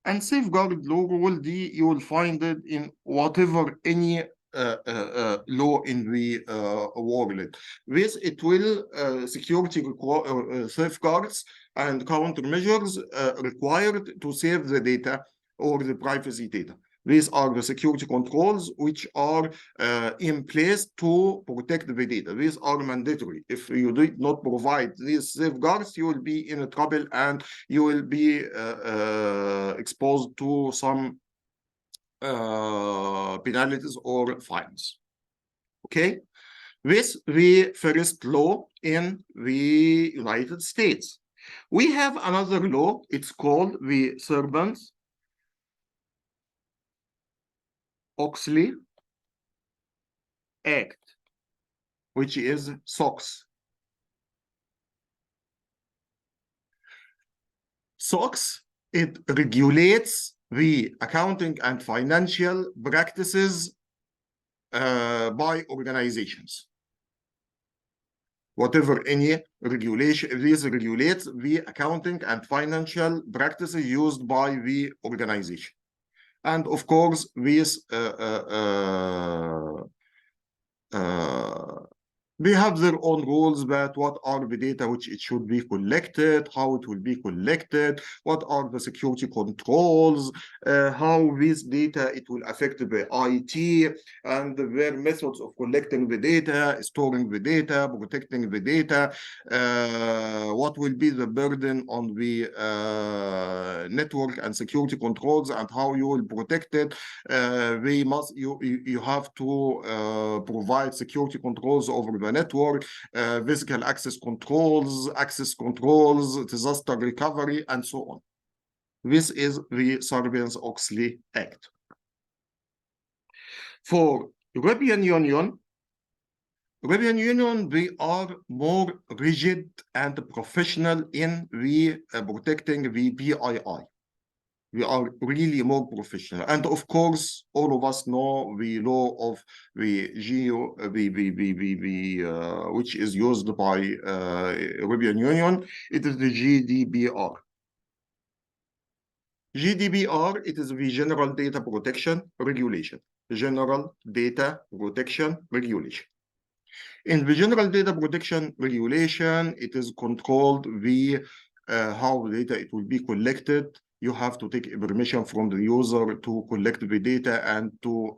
And safeguard rule, you will find it in whatever any law in the world. This, it will security safeguards and countermeasures required to save the data or the privacy data. These are the security controls which are in place to protect the data. These are mandatory. If you do not provide these safeguards, you will be in trouble and you will be exposed to some penalties or fines. Okay, this the first law in the United States. We have another law. It's called the Sarbanes-Oxley Act, which is SOX. SOX, it regulates the accounting and financial practices by organizations. Whatever any regulation, this regulates the accounting and financial practices used by the organization. And of course, this they have their own rules about what are the data which it should be collected, how it will be collected, what are the security controls, how this data it will affect the IT, and their methods of collecting the data, storing the data, protecting the data, what will be the burden on the network and security controls, and how you will protect it. You have to provide security controls over the network, physical access controls, disaster recovery, and so on. This is the Sarbanes-Oxley Act. For European Union, they are more rigid and professional in the protecting the PII. We are really more professional. And of course, all of us know the law of the which is used by European Union. It is the GDPR. GDPR, it is the General Data Protection Regulation. General Data Protection Regulation. In the General Data Protection Regulation, it is controlled the how data it will be collected. You have to take permission from the user to collect the data and to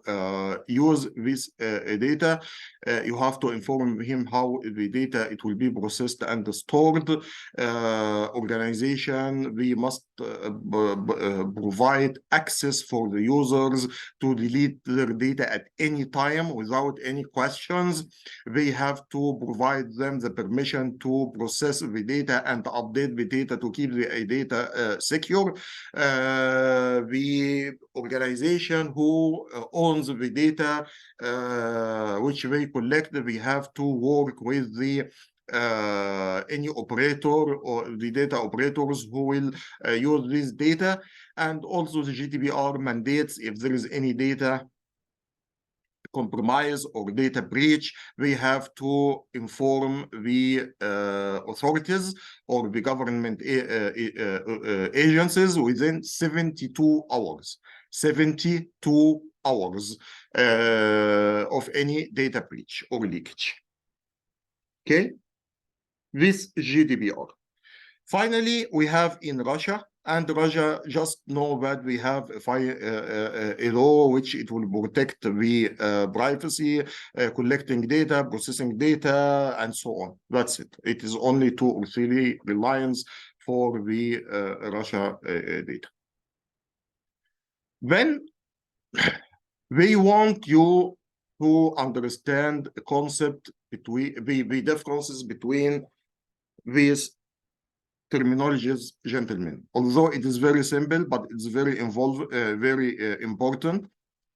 use this data. You have to inform him how the data it will be processed and stored. Organization, we must provide access for the users to delete their data at any time without any questions. They have to provide them the permission to process the data and update the data to keep the data secure. The organization who owns the data which they collect, we have to work with the any operator or the data operators who will use this data. And also the GDPR mandates if there is any data compromise or data breach, we have to inform the authorities or the government agencies within 72 hours. 72 hours of any data breach or leakage. Okay, this GDPR. Finally, we have in Russia, and Russia just know that we have a law which it will protect the privacy, collecting data, processing data, and so on. That's it. It is only 2 or 3 lines for the Russia data. Then they want you to understand the concept between the differences between these terminologies, gentlemen. Although it is very simple, but it's very important.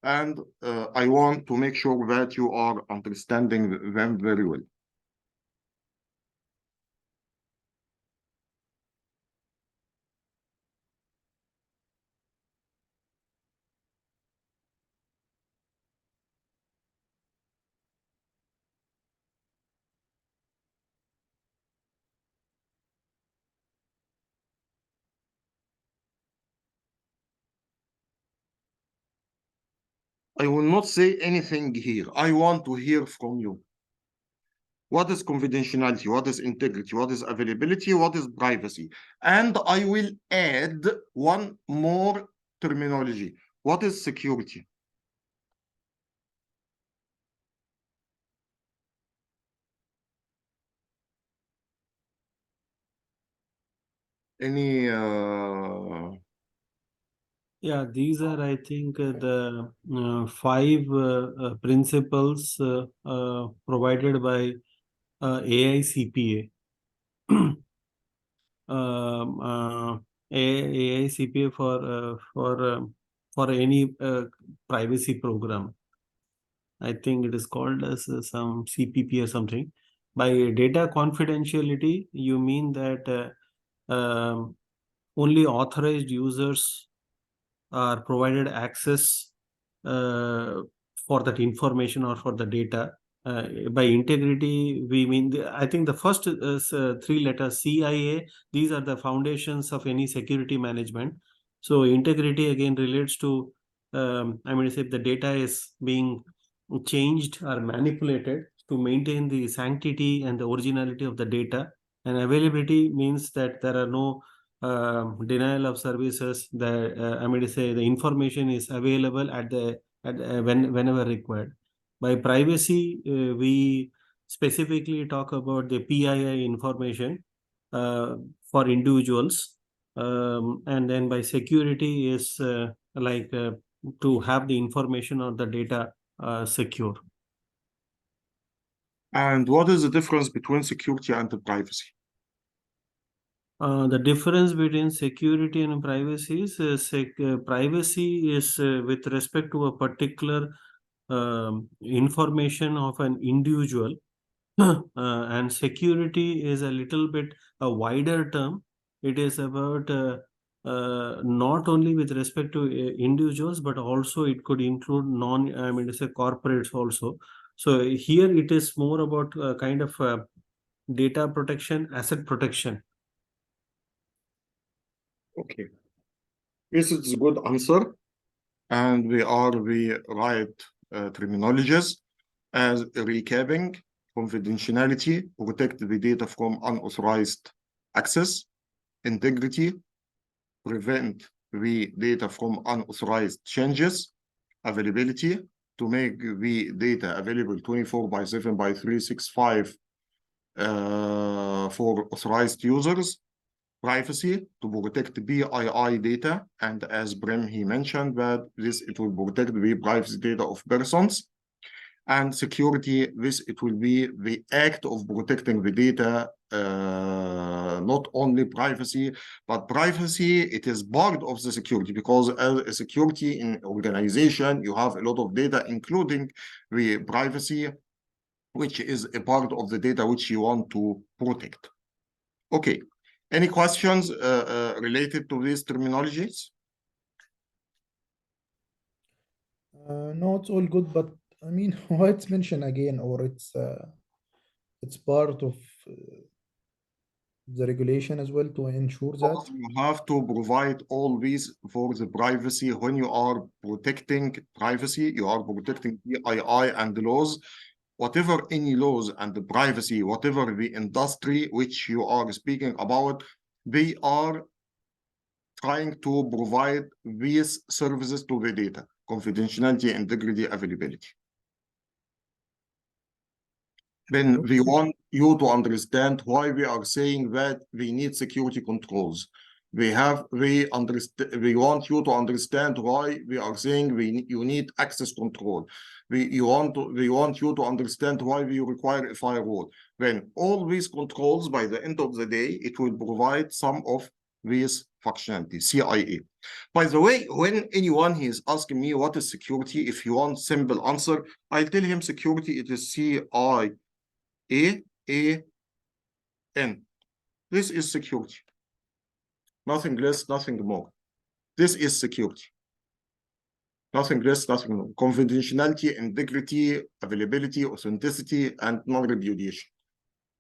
And I want to make sure that you are understanding them very well. I will not say anything here. I want to hear from you. What is confidentiality? What is integrity? What is availability? What is privacy? And I will add one more terminology. What is security? Any Yeah, these are, I think, the 5 principles provided by AICPA. AICPA for any privacy program. I think it is called as some CPP or something. By data confidentiality, you mean that only authorized users are provided access for that information or for the data. By integrity, we mean, I think the first three letters, CIA, these are the foundations of any security management. So integrity again relates to, I mean, if the data is being changed or manipulated, to maintain the sanctity and the originality of the data. And availability means that there are no denial of services. I mean to say the information is available whenever required. By privacy, we specifically talk about the PII information for individuals, and then by security is to have the information or the data secure. And what is the difference between security and the privacy? The difference between security and privacy is privacy is with respect to a particular information of an individual, and security is a little bit a wider term. It is about not only with respect to individuals, but also it could include I mean to say corporates also. So here it is more about kind of data protection, asset protection. Okay, this is a good answer, and we are the right terminologies. As recapping, confidentiality, protect the data from unauthorized access; integrity, prevent the data from unauthorized changes; availability, to make the data available 24/7 by 365 for authorized users; privacy, to protect PII data, and as Brem he mentioned that it will protect the privacy data of persons; and security, it will be the act of protecting the data, not only privacy, but privacy, it is part of the security, because as a security in organization, you have a lot of data, including the privacy, which is a part of the data which you want to protect. Okay, any questions related to these terminologies? No, it's all good, but I mean, why it's mentioned again, or it's part of the regulation as well to ensure that? You have to provide all these for the privacy. When you are protecting privacy, you are protecting PII and the laws. Whatever any laws and the privacy, whatever the industry which you are speaking about, they are trying to provide these services to the data: confidentiality, integrity, availability. Then we want you to understand why we are saying that we need security controls. We want you to understand why we are saying you need access control. We want you to understand why we require a firewall. Then all these controls, by the end of the day, it will provide some of these functionality, CIA. By the way, when anyone is asking me what is security, if you want simple answer, I'll tell him security, it is CIAN. This is security. Nothing less, nothing more. This is security. Nothing less, nothing more. Confidentiality, integrity, availability, authenticity, and non-repudiation.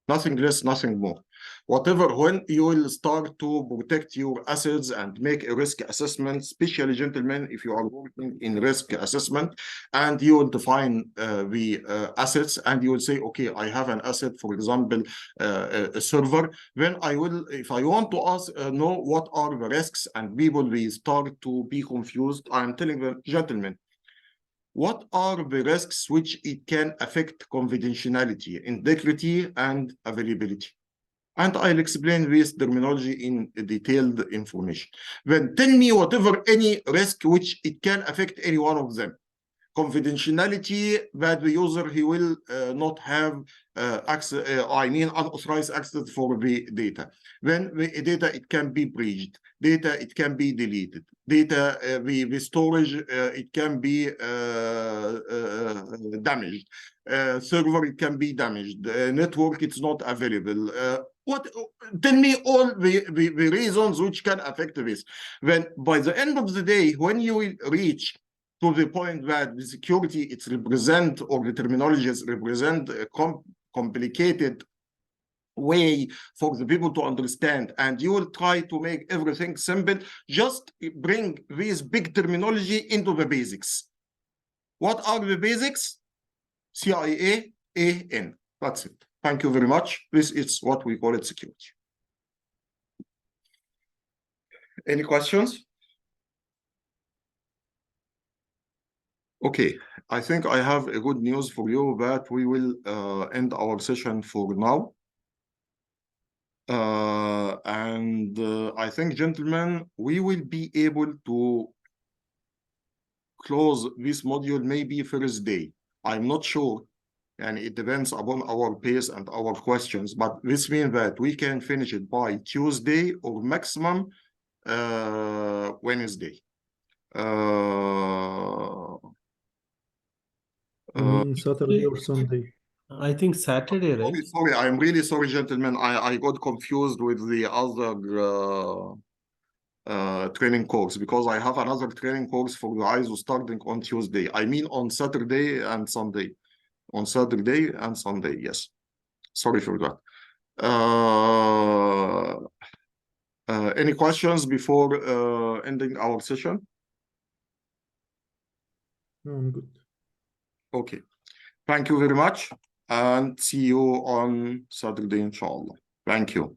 Nothing less, nothing more. Whatever, when you will start to protect your assets and make a risk assessment, especially gentlemen, if you are working in risk assessment, and you will define the assets, and you will say, okay, I have an asset, for example, a server. Then if I want to know what are the risks, and people will start to be confused, I'm telling them, gentlemen, what are the risks which it can affect confidentiality, integrity, and availability? And I'll explain this terminology in detailed information. Then tell me whatever any risk which it can affect any one of them. confidentiality that the user he will not have access, unauthorized access for the data. When the data, it can be breached, data, it can be deleted, data, the storage, it can be damaged, server, it can be damaged, network, it's not available. Tell me all the reasons which can affect this. When by the end of the day, when you will reach to the point that the security, it's represent, or the terminologies represent a complicated way for the people to understand, and you will try to make everything simple, just bring this big terminology into the basics. What are the basics? CIA-AN. That's it. Thank you very much. This is what we call it security. Any questions? Okay, I think I have a good news for you that we will end our session for now. I think, gentlemen, we will be able to close this module maybe Thursday. I'm not sure, and it depends upon our pace and our questions, but this means that we can finish it by Tuesday or maximum Wednesday. You mean Saturday or Sunday? I think Saturday, right? Sorry, I'm really sorry, gentlemen. I got confused with the other training course, because I have another training course for the ISO starting on Tuesday. I mean on Saturday and Sunday. On Saturday and Sunday, yes. Sorry for that. Any questions before ending our session? No, I'm good. Okay. Thank you very much, and see you on Saturday, inshallah. Thank you.